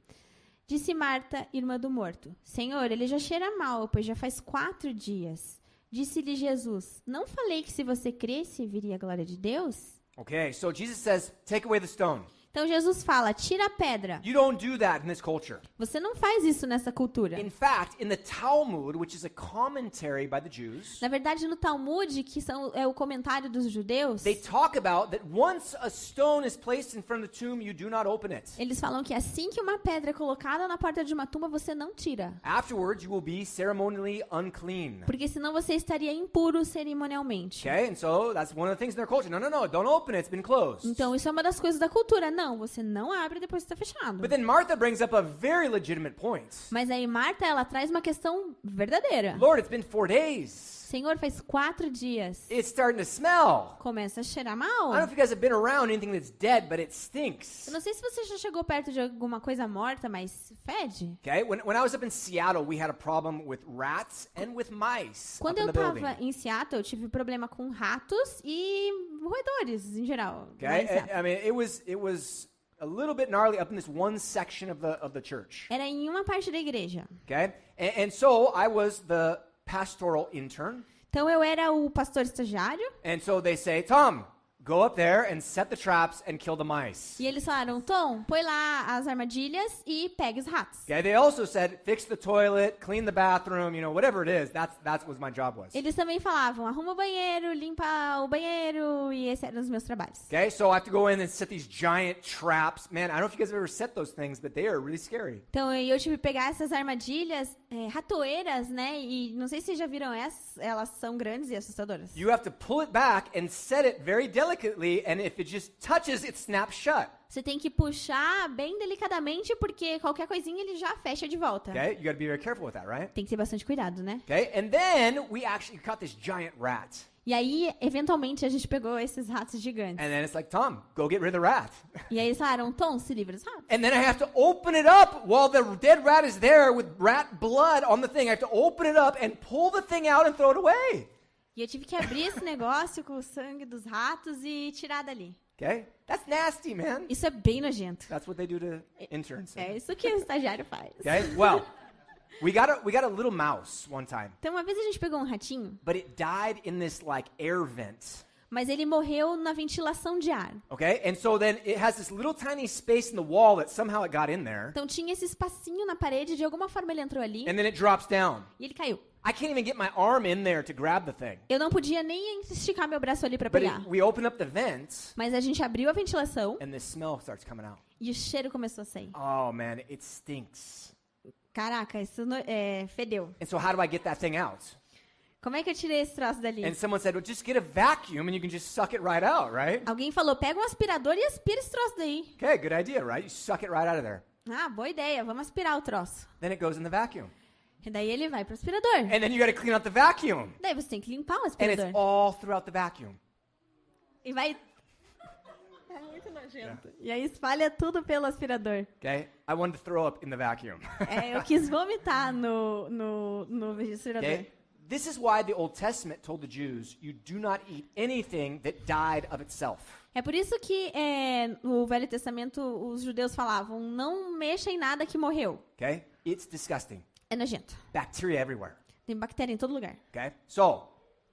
Disse Marta, irmã do morto. Senhor, ele já cheira mal, pois já faz 4 dias. Disse-lhe Jesus, não falei que se você cresce, viria a glória de Deus? Okay, so Jesus says, take away the stone. Então Jesus fala, tira a pedra. You don't do that in this culture. Você não faz isso nessa cultura. In fact, in the Talmud, which is a commentary by the Jews, Na verdade, no Talmud, que é o comentário dos judeus, they talk about that once a stone is placed in front of the tomb, you do not open it. eles falam que assim que uma pedra é colocada na porta de uma tumba, você não tira. Afterwards, you will be ceremonially unclean. Porque senão você estaria impuro cerimonialmente. Okay, and so that's one of the things in their culture. No, don't open it, it's been closed. Então, isso é uma das coisas da cultura. Não, você não abre depois que está fechado. But then Martha brings up a very legitimate point. Mas aí Marta, ela traz uma questão verdadeira. Lord, it's been 4 days. Senhor, faz 4 dias. It's starting to smell. Começa a cheirar I mal. don't know if you guys have been around anything that's dead, but it stinks. Eu não sei se você já chegou perto de alguma coisa morta, mas fede. Okay, when I was up in Seattle, we had a problem with rats and with mice Quando up in eu the building. estava em Seattle, eu tive problema com ratos e roedores, em geral. lá em Okay, Seattle. I mean it was a little bit gnarly up in this one section of the church. Era em uma parte da igreja. Okay, and so I was the pastoral intern, Então eu era o pastor estagiário and so they say, Tom, go up there and set the traps and kill the mice. e eles falaram, Tom, põe lá as armadilhas e pegue os ratos. Okay, they also said, fix the toilet, clean the bathroom, whatever it is. That's what my job was. Eles também falavam, arruma o banheiro, limpa o banheiro, e esses eram os meus trabalhos. Okay, so I have to go in and set these giant traps. Man, I don't know if you guys have ever set those things, but they are really scary. Então eu tive que pegar essas armadilhas ratoeiras, né? E não sei se vocês já viram essas, elas são grandes e assustadoras. You have to pull it back and set it very delicately, and if it just touches, it snaps shut. Você tem que puxar bem delicadamente, porque qualquer coisinha ele já fecha de volta. Okay, you got to be very careful with that, right? Tem que ter bastante cuidado, né? Okay, and then we actually caught this giant rat. E aí, eventualmente, a gente pegou esses ratos gigantes. And then it's like, Tom, go get rid of the rat. E aí eles falaram, Tom, se livra dos ratos. And then I have to open it up while the dead rat is there with rat blood on the thing. I have to open it up and pull the thing out and throw it away. E eu tive que abrir esse negócio com o sangue dos ratos e tirar dali. Okay? That's nasty, man. Isso é bem nojento. That's what they do to interns. É isso que o estagiário faz. Okay? Well, we got a little mouse one time, Então, uma vez a gente pegou um ratinho, but it died in this like air vent. mas ele morreu na ventilação de ar. Okay? And so then it has this little tiny space in the wall that somehow it got in there, Então, tinha esse espacinho na parede, de alguma forma ele entrou ali and then it drops down. e ele caiu. I can't even get my arm in there to grab the thing. Eu não podia nem esticar meu braço ali para But pegar. we open up the vent, Mas a gente abriu a ventilação and the smell starts coming out. e o cheiro começou a sair. Oh man, it stinks. Caraca, isso fedeu. And so how do I get that thing out? Como é que eu tirei esse troço dali? And someone said, well, just get a vacuum and you can just suck it right out, right? Alguém falou, pega um aspirador e aspira esse troço daí. Okay, good idea, right? You suck it right out of there. Ah, boa ideia, vamos aspirar o troço. Then it goes in the vacuum. E daí ele vai pro aspirador. And then you got to clean out the vacuum. Daí você tem que limpar o And it's aspirador. all throughout the vacuum. E vai... É muito nojento. E aí espalha tudo pelo aspirador. Okay? I wanted to throw up in the vacuum. Eu quis vomitar no aspirador. Okay? This is why the Old Testament told the Jews, you do not eat anything that died of itself. É por isso que no Velho Testamento os judeus falavam, não mexa em nada que morreu. Okay? It's disgusting. É nojento. Bacteria everywhere. Tem bactéria em todo lugar. Okay? So,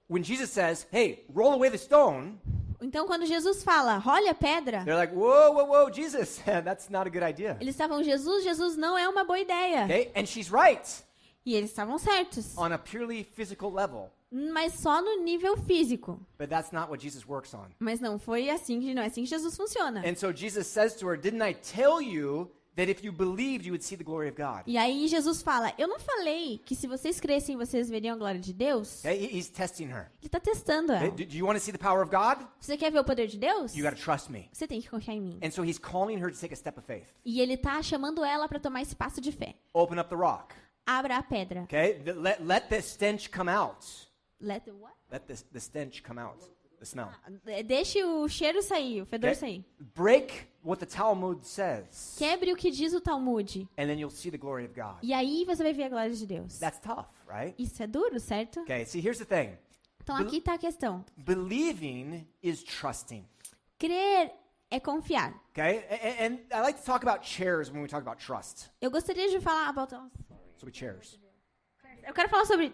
when Jesus says, hey, roll away the stone, Então, quando Jesus fala, role a pedra, they're like, whoa, Jesus, that's not a good idea. eles estavam, Jesus não é uma boa ideia. Okay? And she's right. E eles estavam certos, on a purely physical level. mas só no nível físico. But that's not what Jesus works on. Mas não é assim que Jesus funciona. And so Jesus says to her, didn't I tell you that if you believed, you would see the glory of God? E aí Jesus fala, eu não falei que se vocês crescem, vocês veriam a glória de Deus? Okay? He's testing her. Ele está testando ela. Okay? Do you want to see the power of God? Você quer ver o poder de Deus? You got to trust me. Você tem que confiar em mim. And so he's calling her to take a step of faith. E ele está chamando ela para tomar esse passo de fé. Open up the rock. Abra a pedra. Okay? Let the stench come out. Let the what? Let the stench come out. The smell. Deixe o cheiro sair, o fedor Okay? sair. Break what the Talmud says. Quebre o que diz o Talmud. And then you'll see the glory of God. E aí você vai ver a glória de Deus. That's tough, right? Isso é duro, certo? Okay, see, here's the thing. Então aqui está a questão. Believing is trusting. Crer é confiar. Okay? And I like to talk about chairs when we talk about trust. Eu gostaria de falar So chairs. eu quero falar sobre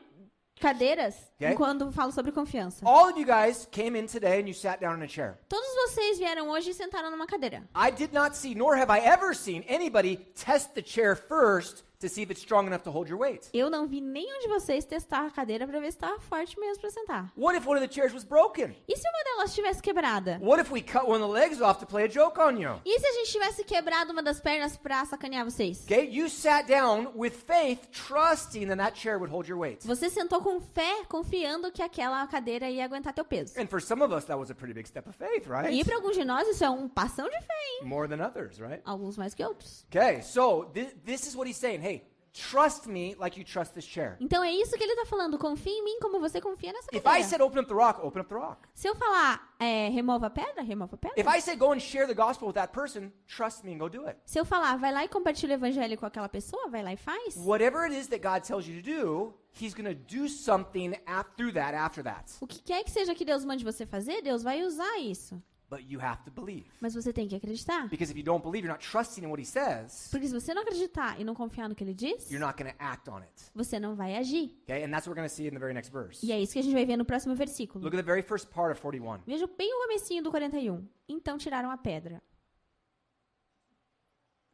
cadeiras Okay. quando falo sobre confiança. All of you guys came in today and you sat down in a chair. Todos vocês vieram hoje e sentaram numa cadeira. I did not see, nor have I ever seen anybody test the chair first to see if it's strong enough to hold your weight. Eu não vi nenhum de vocês testar a cadeira para ver se estava forte mesmo para sentar. What if one of the chairs was broken? E se uma delas estivesse quebrada? What if we cut one of the legs off to play a joke on you? E se a gente tivesse quebrado uma das pernas para sacanear vocês? Okay, you sat down with faith, trusting that chair would hold your weight. Você sentou com fé, confiando que aquela cadeira ia aguentar teu peso. And for some of us, that was a pretty big step of faith, right? E para alguns de nós isso é um passão de fé, hein? More than others, right? Alguns mais que outros. Okay, so this is what he's saying. Hey, trust me like you trust this chair. Então é isso que ele está falando. Confie em mim como você confia nessa If I cadeira. said open up the rock, open up the rock. Se eu falar remova a pedra, remova a pedra. If I said go and share the gospel with that person, trust me and go do it. Se eu falar vai lá e compartilha o evangelho com aquela pessoa, vai lá e faz. Whatever it is that God tells you to do, he's going to do something through that after that. O que quer que seja que Deus mande você fazer, Deus vai usar isso. But you have to believe. Mas você tem que acreditar. Because if you don't believe, you're not trusting in what he says, Porque se você não acreditar e não confiar no que ele diz, you're not going to act on it. você não vai agir. Okay? And that's what we're going to see in the very next verse. E é isso que a gente vai ver no próximo versículo. Look at the very first part of 41. Veja bem o comecinho do 41. Então tiraram a pedra.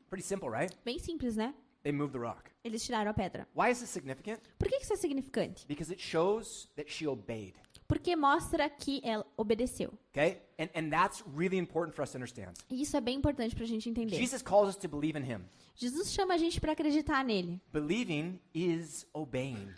Pretty simple, right? Bem simples, né? They moved the rock. Eles tiraram a pedra. Why is this significant? Por que isso é significante? Because it shows that she obeyed. Porque mostra que ela obedeceu. Okay? And that's really important for us to understand. E isso é bem importante pra gente entender. Jesus calls us to believe in him. Jesus chama a gente para acreditar nele. Believing is obeying.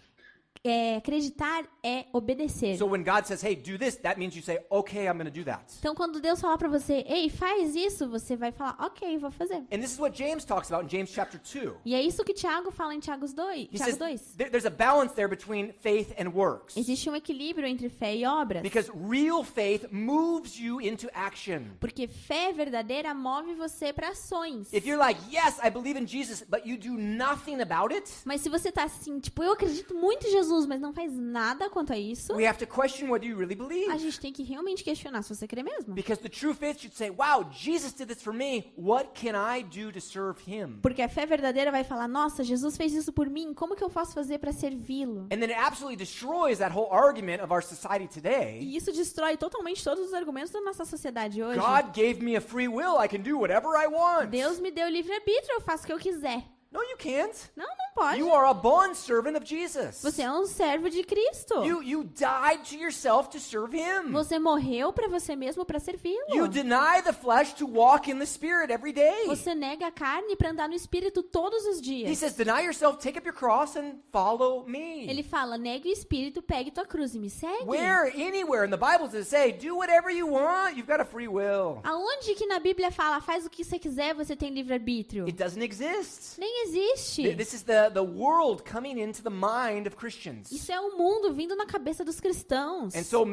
Acreditar é obedecer. So when God says, hey, do this, that means you say, okay, I'm going to do that. Então, quando Deus falar para você, ei, faz isso, você vai falar, ok, vou fazer. And this is what James talks about in James chapter 2. E é isso que Tiago fala em Tiago 2. He Tiago says 2. there's a balance there between faith and works. Existe um equilíbrio entre fé e obras. Because real faith moves you into action. Porque fé verdadeira move você para ações. If you're like, yes, I believe in Jesus, but you do nothing about it, Mas se você tá assim, tipo, eu acredito muito em Jesus, mas não faz nada quanto a isso, we have to question whether you really a believe. gente tem que realmente questionar se você crê mesmo. Because the true faith should say, wow, Jesus did this for me. What can I do to serve him? Porque a fé verdadeira vai falar, nossa, Jesus fez isso por mim, como que eu posso fazer para servi-lo? And then it absolutely destroys that whole argument of our society today. E isso destrói totalmente todos os argumentos da nossa sociedade hoje. God gave me a free will. I can do whatever I want. Deus me deu livre-arbítrio, eu faço o que eu quiser. No, you can't. Não, não pode. You are a bond servant of Jesus. Você é um servo de Cristo. You died to yourself to serve him. Você morreu para você mesmo para You servi-lo. deny the flesh to walk in the spirit every day. Você nega a carne para andar no espírito todos os He dias. says, deny yourself, take up your cross and follow me. Ele fala, negue o espírito, pegue tua cruz e me segue. Where, anywhere in the Bible does it say, do whatever you want, you've got a free will. Aonde que na Bíblia fala, faz o que você quiser, você tem livre-arbítrio? It doesn't exist. Nem existe. This is the world coming into the mind of Christians. Isso é o mundo vindo na cabeça dos cristãos. And so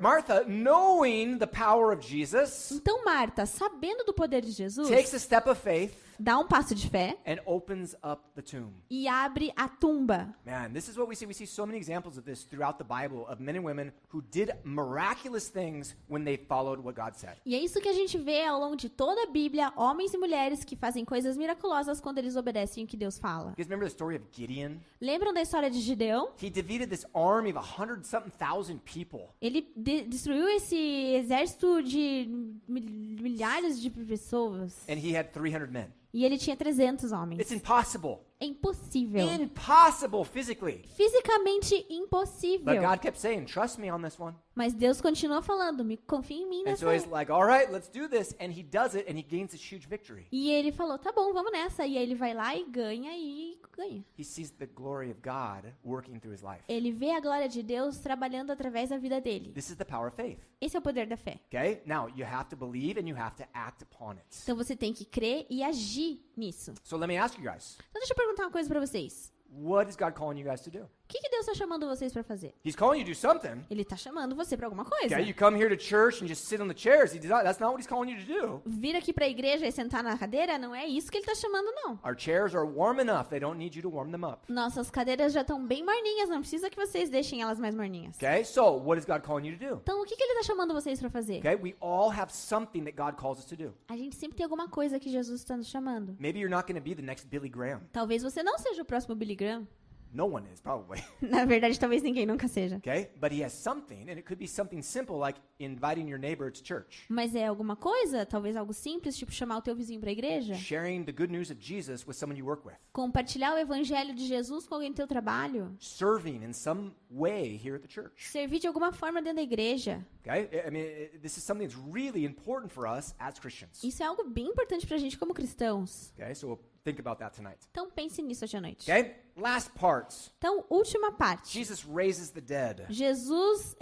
Martha, knowing the power of Jesus, Então Marta, sabendo do poder de Jesus, takes a step of faith dá um passo de fé and opens up the tomb. e abre a tumba. Man, this is what we see. We see so many examples of this throughout the Bible of men and women who did miraculous things when they followed what God said. E é isso que a gente vê ao longo de toda a Bíblia, homens e mulheres que fazem coisas miraculosas quando eles obedecem o que Deus fala. You guys remember the story of Gideon? Lembram da história de Gideão? He defeated this army of 100-something thousand people. Ele destruiu esse exército de milhares de pessoas. And he had 300 men. E ele tinha 300 It's homens. impossible. É impossível. Impossible physically. Fisicamente But impossível. God kept saying, trust me on this one. Mas Deus continua falando, confia em mim And nessa. so he's like, all right, let's do this. And he does it and he gains this huge victory. E ele falou, tá bom, vamos nessa. E aí ele vai lá e ganha e ganha. He sees the glory of God working through his life. Ele vê a glória de Deus trabalhando através da vida dele. This is the power of faith. Esse é o poder da fé. Okay? Now, you have to believe and you have to act upon it. Então você tem que crer e agir nisso. So let me ask you guys, Então deixa eu perguntar uma coisa pra vocês. what is God calling you guys to do? O que Deus está chamando vocês pra fazer? He's calling you to do something. Ele tá chamando você pra alguma coisa. Okay, you come here to church and just sit on the chairs. That's not what he's calling you to do. Vir aqui pra igreja e sentar na cadeira não é isso que ele tá chamando, não. Our chairs are warm enough. They don't need you to warm them up. Nossas cadeiras já estão bem morninhas, não precisa que vocês deixem elas mais morninhas. Okay? So, what is God calling you to do? Então, o que ele tá chamando vocês pra fazer? Okay? We all have something that God calls us to do. A gente sempre tem alguma coisa que Jesus está nos chamando. Maybe you're not going to be the next Billy Graham. Talvez você não seja o próximo Billy Graham. No one is, probably. Na verdade, talvez ninguém nunca seja. Okay? But he has something, and it could be something simple like inviting your neighbor to church. Mas é alguma coisa, talvez algo simples, tipo chamar o teu vizinho pra igreja. Sharing the good news of Jesus with someone you work with. Compartilhar o evangelho de Jesus com alguém do teu trabalho. Serving in some way here at the church. Servir de alguma forma dentro da igreja. Okay? I mean, this is something that's really important for us as Christians. Isso é algo bem importante pra gente como cristãos. Okay? So we'll think about that tonight. Então pense nisso hoje à noite. Okay? Last part. Então, última parte. Jesus raises the dead. Jesus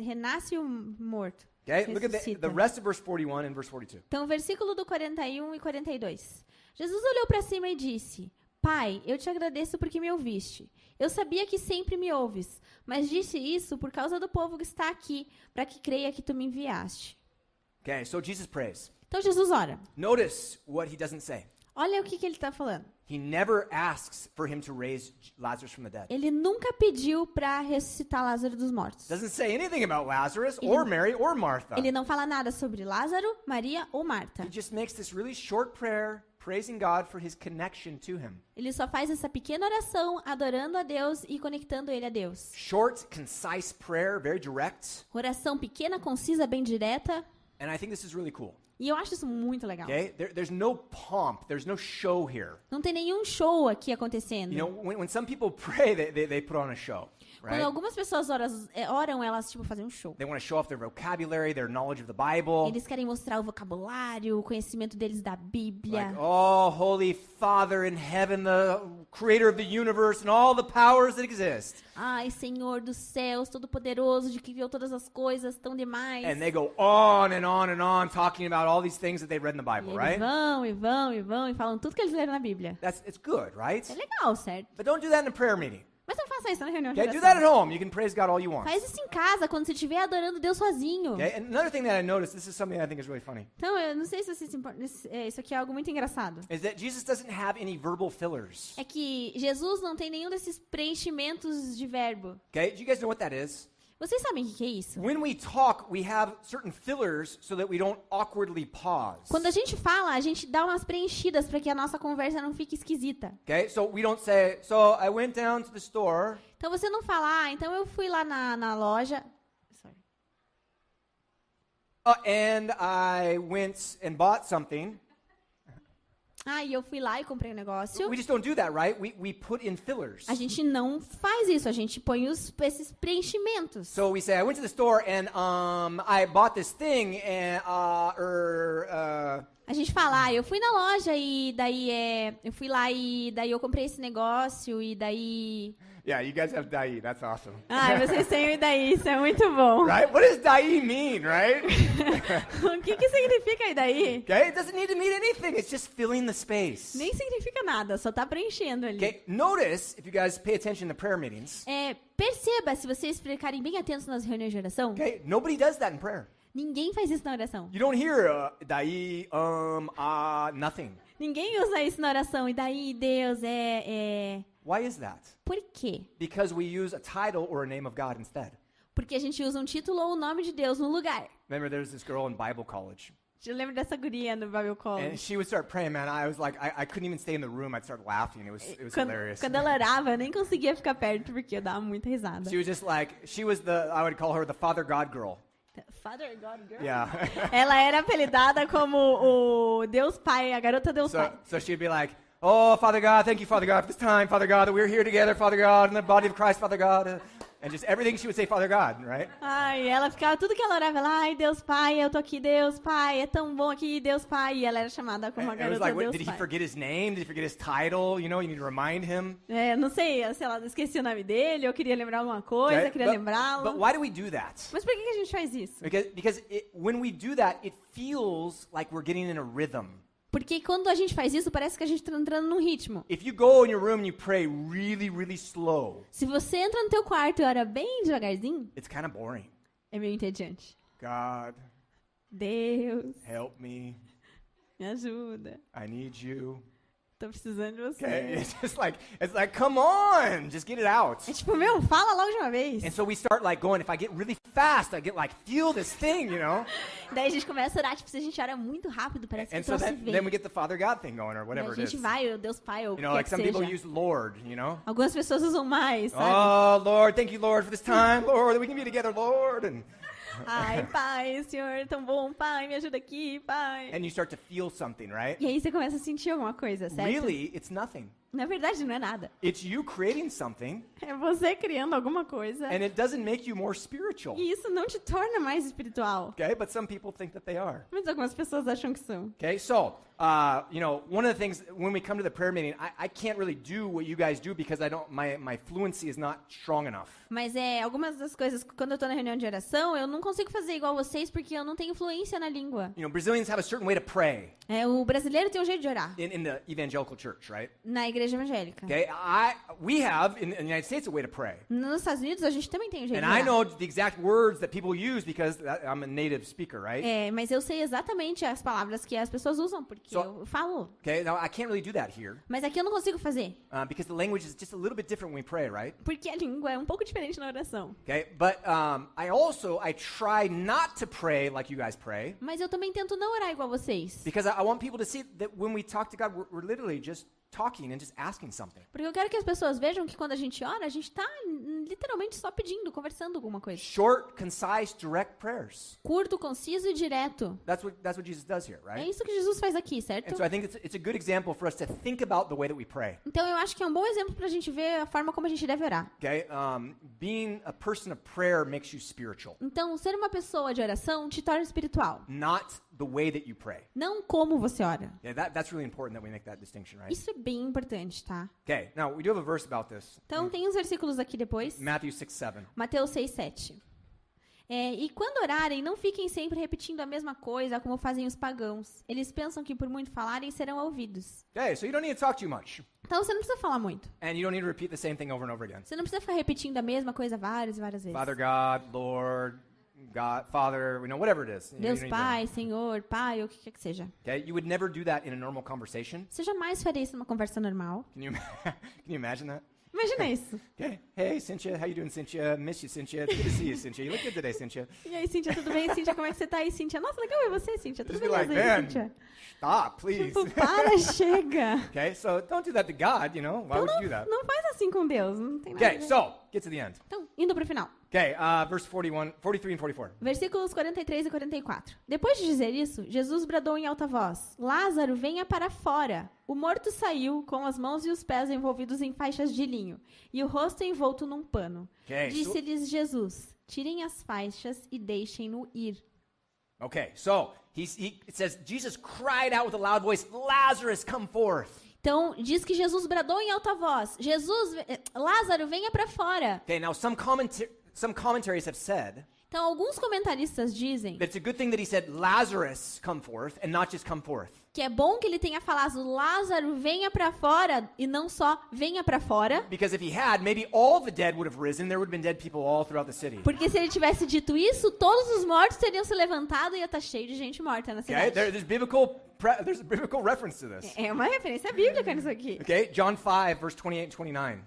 renasce o morto. Okay? Look at Ressuscita. the rest of verse 41 and verse 42. Então, versículo do 41 e 42. Jesus olhou para cima e disse: Pai, eu te agradeço porque me ouviste. Eu sabia que sempre me ouves, mas disse isso por causa do povo que está aqui, para que creia que tu me enviaste. Okay, so Jesus prays. Então, Jesus ora. Notice what he doesn't say. Olha o que ele está falando. He never asks for him to raise Lazarus from the dead. Ele nunca pediu para ressuscitar Lázaro dos mortos. Doesn't say anything about Lazarus or Mary or Martha. Ele não fala nada sobre Lázaro, Maria ou Marta. He just makes this really short prayer praising God for his connection to him. Ele só faz essa pequena oração adorando a Deus e conectando ele a Deus. Short, concise prayer, very direct. Oração pequena, concisa, bem direta. And I think this is really cool. E eu acho isso muito legal. Okay? There's no pomp. There's no show here. Não tem nenhum show aqui acontecendo. You know, when some people pray, they put on a show, Quando right? algumas pessoas oram, elas tipo fazem um show. They want to show off their vocabulary, their knowledge of the Bible. Eles querem mostrar o vocabulário, o conhecimento deles da Bíblia. Like, oh, Holy Father in heaven, the creator of the universe and all the powers that exist. Ai, Senhor dos céus, todo-poderoso, de que criou todas as coisas, tão demais. And they go on and on and on talking about all these things that they read in the E Bible, eles right? vão e falam tudo que eles leram na Bíblia. It's good, right? É legal, certo? But don't do that in a prayer meeting. Mas não faça isso na reunião de Okay, do that at oração. home. You can praise God all you want. Faz isso em casa, quando você estiver adorando Deus sozinho. Okay, and another thing that I noticed, this is something I think is really funny, Então, eu não sei se você se importa, isso aqui é algo muito engraçado. is that Jesus doesn't have any verbal fillers. É que Jesus não tem nenhum desses preenchimentos de verbo. Okay, do you guys know what that is? Vocês sabem o que é isso? When we talk, we have certain fillers so that we don't awkwardly pause. Quando a gente fala, a gente dá umas preenchidas para que a nossa conversa não fique esquisita. Okay, so we don't say, so I went down to the store. Então você não fala, então eu fui lá na loja. Sorry. And I went and bought something. E eu fui lá e comprei um negócio. We just don't do that, right? We put in fillers. A gente não faz isso, a gente põe esses preenchimentos. So we say, I went to the store and I bought this thing and A gente fala, eu fui na loja e daí eu fui lá e daí eu comprei esse negócio e daí... yeah, you guys have dai. That's awesome. Vocês têm o e daí, isso é muito bom. Right? What does dai mean, right? O que significa e daí? Okay, it doesn't need to mean anything. It's just filling the space. Nem significa nada, só tá preenchendo ali. Okay, notice if you guys pay attention to prayer meetings. Perceba, se vocês ficarem bem atentos nas reuniões de oração, Okay, nobody does that in prayer. ninguém faz isso na oração. You don't hear dai, nothing. Ninguém usa isso na oração. E daí, Deus, Why is that? Por quê? Because we use a title or a name of God instead. Porque a gente usa um título ou o nome de Deus no lugar. Remember, there's this girl in Bible college. Eu lembro dessa guria no Bible And College. she would start praying, man. I was like, I couldn't even stay in the room. I'd start laughing. It was hilarious. Quando ela orava, eu nem conseguia ficar perto porque eu dava muita risada. She was just like, I would call her the Father God girl. Father God Girl. Yeah. Ela era apelidada como o Deus Pai, a garota Deus Pai. So she'd be like, oh, Father God, thank you, Father God, for this time, Father God, that we're here together, Father God, in the body of Christ, Father God. And just everything she would say, Father God, right? Ai, ela ficava, tudo que ela orava, ela, ai, Deus Pai, eu tô aqui, Deus Pai, é tão bom aqui, Deus Pai. E ela era chamada como a And it was garota like, Deus did he Pai. forget his name? Did he forget his title? You know, you need to remind him. Não sei, sei lá, esqueci o nome dele, eu queria lembrar alguma coisa, Okay? queria But lembrá-lo. why do we do that? Mas por que a gente faz isso? Because when we do that, it feels like we're getting in a rhythm. Porque quando a gente faz isso, parece que a gente está entrando num ritmo. If you go in your room and you pray really, really slow, Se você entra no teu quarto e ora bem devagarzinho, it's kind of boring. é meio entediante. God, Deus, help me. me ajuda. I need you. Tô precisando de você. Okay? It's like, come on, just get it out. É tipo, meu, fala logo de uma vez. And so we start like going, if I get really fast, I get like, feel this thing, you know? Daí a gente começa a orar, tipo, se a gente ora muito rápido, parece que And o so troço then vem. we get the Father God thing going or Daí whatever a it is. gente vai, o Deus Pai, ou o You know, que like some seja. people use Lord, you know? Algumas pessoas usam mais, sabe? Oh, Lord, thank you, Lord, for this time, Lord, that we can be together, Lord. And Ai, Pai, Senhor, é tão bom, Pai, me ajuda aqui, Pai. you start to feel something, right? E aí você começa a sentir alguma coisa, certo? Really, it's nothing. Na verdade, não é nada. It's you creating something, É você criando alguma coisa. and it doesn't make you more spiritual, E isso não te torna mais espiritual. okay? But some people think that they are. Mas algumas pessoas acham que são. Okay, so, you know, one of the things, when we come to the prayer meeting, I can't really do what you guys do because my fluency is not strong enough. Mas algumas das coisas, quando eu tô na reunião de oração, eu não consigo fazer igual vocês porque eu não tenho fluência na língua. You know, Brazilians have a certain way to pray O brasileiro tem um jeito de orar in the evangelical church, right? na igreja evangélica. Okay, we have in the United States a way to pray. Nos Estados Unidos, a gente também tem um jeito And de I orar. know the exact words that people use because I'm a native speaker, right? Mas eu sei exatamente as palavras que as pessoas usam, porque So- eu falo. Okay, now I can't really do that here Mas aqui eu não consigo fazer, because the language is just a little bit different when we pray, right? porque a língua é um pouco diferente na oração. Okay, but I try not to pray like you guys pray Mas eu também tento não orar igual vocês. because I want people to see that when we talk to God, we're literally just talking and just asking something. Porque eu quero que as pessoas vejam que quando a gente ora, a gente tá literalmente só pedindo, conversando alguma coisa. Short, concise, direct prayers. Curto, conciso e direto. That's what Jesus does here, É right? isso que Jesus faz aqui, certo? And so I think it's a good example for us to think about the way that we pray. Então eu acho que é um bom exemplo pra gente ver a forma como a gente deve orar. Okay, being a person of prayer makes you spiritual, Então, ser uma pessoa de oração te torna espiritual. not the way that you pray. Não como você ora. Yeah, that's really important that we make that distinction, right? Isso é bem importante, tá? Okay, now we do have a verse about this. Então, tem uns versículos aqui depois. Matthew 6:7. Mateus 6, 7. E quando orarem, não fiquem sempre repetindo a mesma coisa como fazem os pagãos. Eles pensam que por muito falarem serão ouvidos. Okay, so you don't need to talk too much, Então você não precisa falar muito. and you don't need to repeat the same thing over and over again. Você não precisa ficar repetindo a mesma coisa várias e várias vezes. Father God, Lord, God, Father, whatever it is. You Deus don't need Pai, Senhor, Pai, ou o que quer que seja. to- Okay, you would never do that in a normal conversation. Você jamais faria isso numa conversa normal. Can you can you imagine that? Imagina isso. Okay, hey Cynthia, how you doing, Cynthia? Miss you, Cynthia. It's good to see you, Cynthia. You look good today, Cynthia. E aí, Cíntia, tudo bem? Cíntia, como é que você tá aí, Cíntia? Nossa, legal ver você, Cíntia. Tudo Just be beleza like, aí, man, Cíntia? stop, please. Tipo, para, chega. Okay, so don't do that to God, you know. Why Então would you do that? não faz assim com Deus, não tem nada a Okay, ver. so get to the end. Então, indo pro final. Okay, verse 43 and 44. Versículos 43 e 44. Depois de dizer isso, Jesus bradou em alta voz: Lázaro, venha para fora. O morto saiu, com as mãos e os pés envolvidos em faixas de linho, e o rosto envolto num pano. Okay, Disse-lhes Jesus: Tirem as faixas e deixem-no ir. Okay, so it says Jesus cried out with a loud voice, Lazarus, come forth. Então, diz que Jesus bradou em alta voz: Lázaro, venha para fora. Okay, now some commentaries have said Então, alguns comentaristas dizem that it's a good thing that he said Lazarus come forth and not just come forth. que é bom que ele tenha falado Lázaro, venha para fora, e não só venha para fora. Because if he had, maybe all the dead would have risen. There would have been dead people all throughout the city. Porque se ele tivesse dito isso, todos os mortos teriam se levantado e ia estar cheio de gente morta na Okay, cidade. there's a biblical reference to this. É uma referência bíblica nisso aqui. Okay, John 5, verse 28 and 29.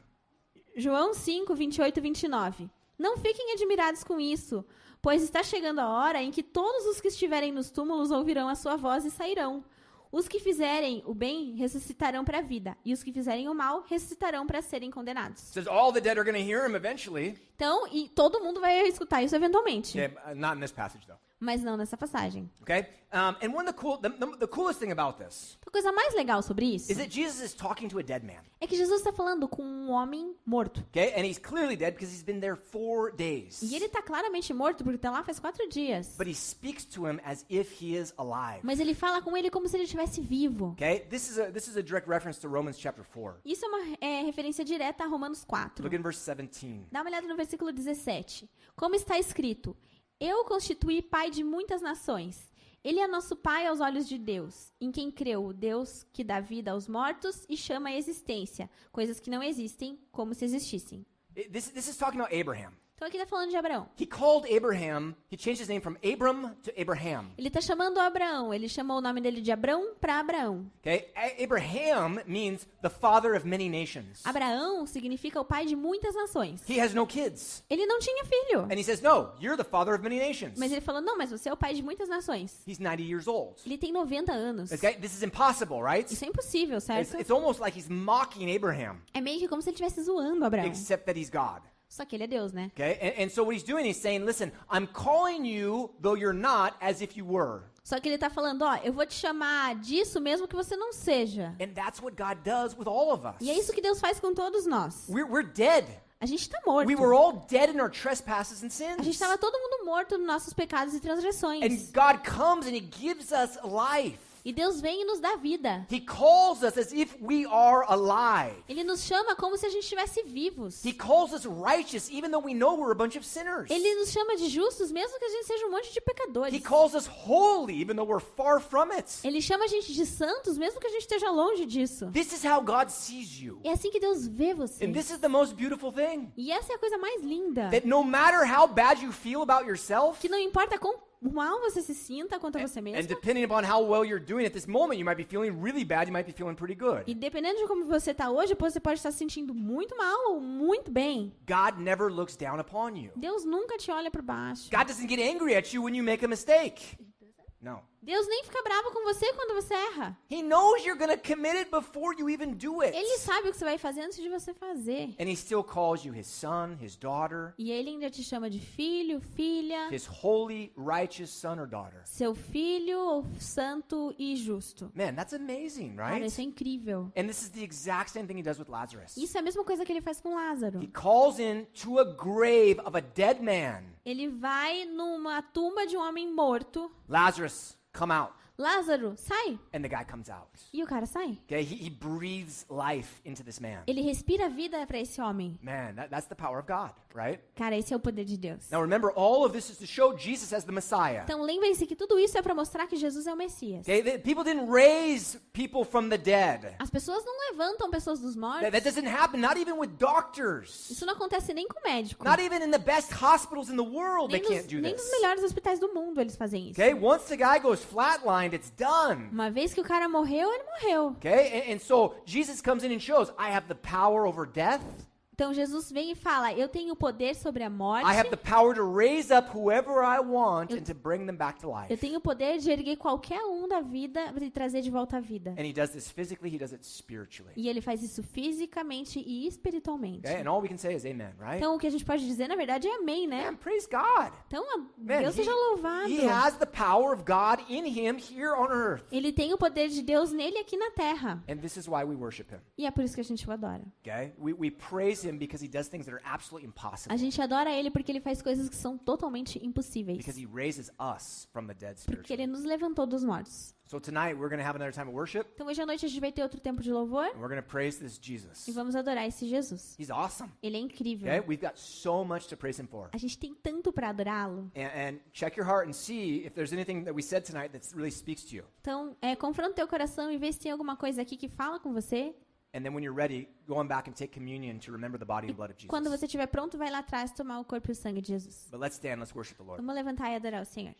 João 5, 28 e 29. Não fiquem admirados com isso, pois está chegando a hora em que todos os que estiverem nos túmulos ouvirão a sua voz e sairão. Os que fizerem o bem ressuscitarão para a vida, e os que fizerem o mal ressuscitarão para serem condenados. It says all the dead are going to hear him eventually. Então, e todo mundo vai escutar isso eventualmente. Yeah, not in this passage, though. Mas não nessa passagem. Okay? And one of the coolest thing about this A coisa mais legal sobre isso is that Jesus is talking to a dead man. é que Jesus está falando com um homem morto. Okay? And he's clearly dead because he's been there 4 days. E ele está claramente morto porque está lá faz 4 dias. But he speaks to him as if he is alive. Mas ele fala com ele como se ele estivesse vivo. Okay? This is a direct reference to Romans chapter 4. Isso é uma referência direta a Romanos 4. Look in verse 17. Dá uma olhada no versículo 17. Como está escrito: Eu constituí pai de muitas nações. Ele é nosso pai aos olhos de Deus, em quem creu o Deus que dá vida aos mortos e chama à existência coisas que não existem como se existissem. This is talking about Abraham. Então aqui está falando de Abraão. He called Abraham, he changed his name from Abram to Abraham. Ele está chamando Abraão. Ele chamou o nome dele de Abrão para Abraão. Okay? Abraham means the father of many nations. Abraão significa o pai de muitas nações. He has no kids. Ele não tinha filho. And he says, no, you're the father of many nations. Mas ele falou, não, mas você é o pai de muitas nações. He's 90 years old. Ele tem 90 anos. Okay? This is impossible, right? Isso é impossível, certo? It's almost like he's mocking Abraham, É meio que como se ele estivesse zoando Abraão. except that he's God. Só que ele é Deus, né? Okay? And so what he's doing, he's saying, listen, I'm calling you, though you're not, as if you were. Só que ele tá falando, ó, eu vou te chamar disso mesmo que você não seja. And that's what God does with all of us. E é isso que Deus faz com todos nós. We're dead. A gente tá morto. We were all dead in our trespasses and A gente sins. estava todo mundo morto nos nossos pecados e transgressões. And God comes and he gives us life. E Deus vem e nos dá vida. He calls us as if we are alive. Ele nos chama como se a gente estivesse vivos. He calls us righteous even though we know we're a bunch of sinners. Ele nos chama de justos mesmo que a gente seja um monte de He pecadores. calls us holy even though we're far from it. Ele chama a gente de santos mesmo que a gente esteja longe disso. This is how God sees you. É assim que Deus vê você. And this is the most beautiful thing. E essa é a coisa mais linda. That no matter how bad you feel about yourself, Que não importa quão mal você se sinta quanto a você and mesmo. depending upon how well you're doing at this moment, you might be feeling really bad, you might be feeling pretty E good. dependendo de como você tá hoje, você pode estar se sentindo muito mal ou muito bem. God never looks down upon you. Deus nunca te olha por baixo. God doesn't get angry at you when you make a mistake. No. Deus nem fica bravo com você quando você erra. He knows you're going to commit it before you even do it. Ele sabe o que você vai fazer antes de você fazer. And he still calls you his son, his daughter, E ele ainda te chama de filho, filha, his holy, righteous son or daughter. seu filho santo e justo. Man, that's amazing, Cara, right? isso é incrível. And this is the exact same thing he does with Lazarus. Isso é a mesma coisa que ele faz com Lázaro. He calls in to a grave of a dead man. Ele vai numa tumba de um homem morto. Lazarus, come out. Lázaro, sai. And the guy comes out. E o cara sai. Okay, he breathes life into this man. Ele respira vida para esse homem. Man, that's the power of God, right? Cara, esse é o poder de Deus. Now remember, all of this is to show Jesus as the Messiah. Então lembrem-se que tudo isso é para mostrar que Jesus é o Messias. Okay, people didn't raise people from the dead. As pessoas não levantam pessoas dos mortos. That doesn't happen, not even with doctors. Isso não acontece nem com médico. Not even in the best hospitals in the world they Nem can't do nem nos this. melhores hospitais do mundo eles fazem isso. Okay, once the guy goes flatlined, it's done. Uma vez que o cara morreu, ele morreu. Okay, and so Jesus comes in and shows, I have the power over death. Então Jesus vem e fala, eu tenho poder sobre a morte. I have the power to raise up whoever I want and to bring them back to life. Eu tenho o poder de erguer qualquer um da vida e trazer de volta à vida. And he does this physically, he does it spiritually. E ele faz isso fisicamente e espiritualmente. Okay, and all we can say is amen, right? Então o que a gente pode dizer, na verdade, é amém, né? Man, praise God. Então Man, Deus seja louvado. he has the power of God in him here on earth. Ele tem o poder de Deus nele aqui na terra. And this is why we worship him. E é por isso que a gente o adora. Okay? We praise him because he does things that are absolutely impossible. A gente adora ele porque ele faz coisas que são totalmente impossíveis. Because he raises us from the dead Porque ele spiritually. nos levantou dos mortos. So tonight we're going to have another time of worship Então hoje à noite a gente vai ter outro tempo de louvor and we're going to praise this Jesus. e vamos adorar esse Jesus. He's awesome. Ele é incrível. Okay? We've got so much to praise him for. A gente tem tanto para adorá-lo. And check your heart and see if there's anything that we said tonight that really speaks to you. Então, confronta teu coração e vê se tem alguma coisa aqui que fala com você. And then when you're ready, go on back and take communion to remember the body and blood of Quando Jesus. você estiver pronto, vai lá atrás tomar o corpo e o sangue de Jesus. But let's stand, let's worship the Lord. Vamos levantar e adorar o Senhor.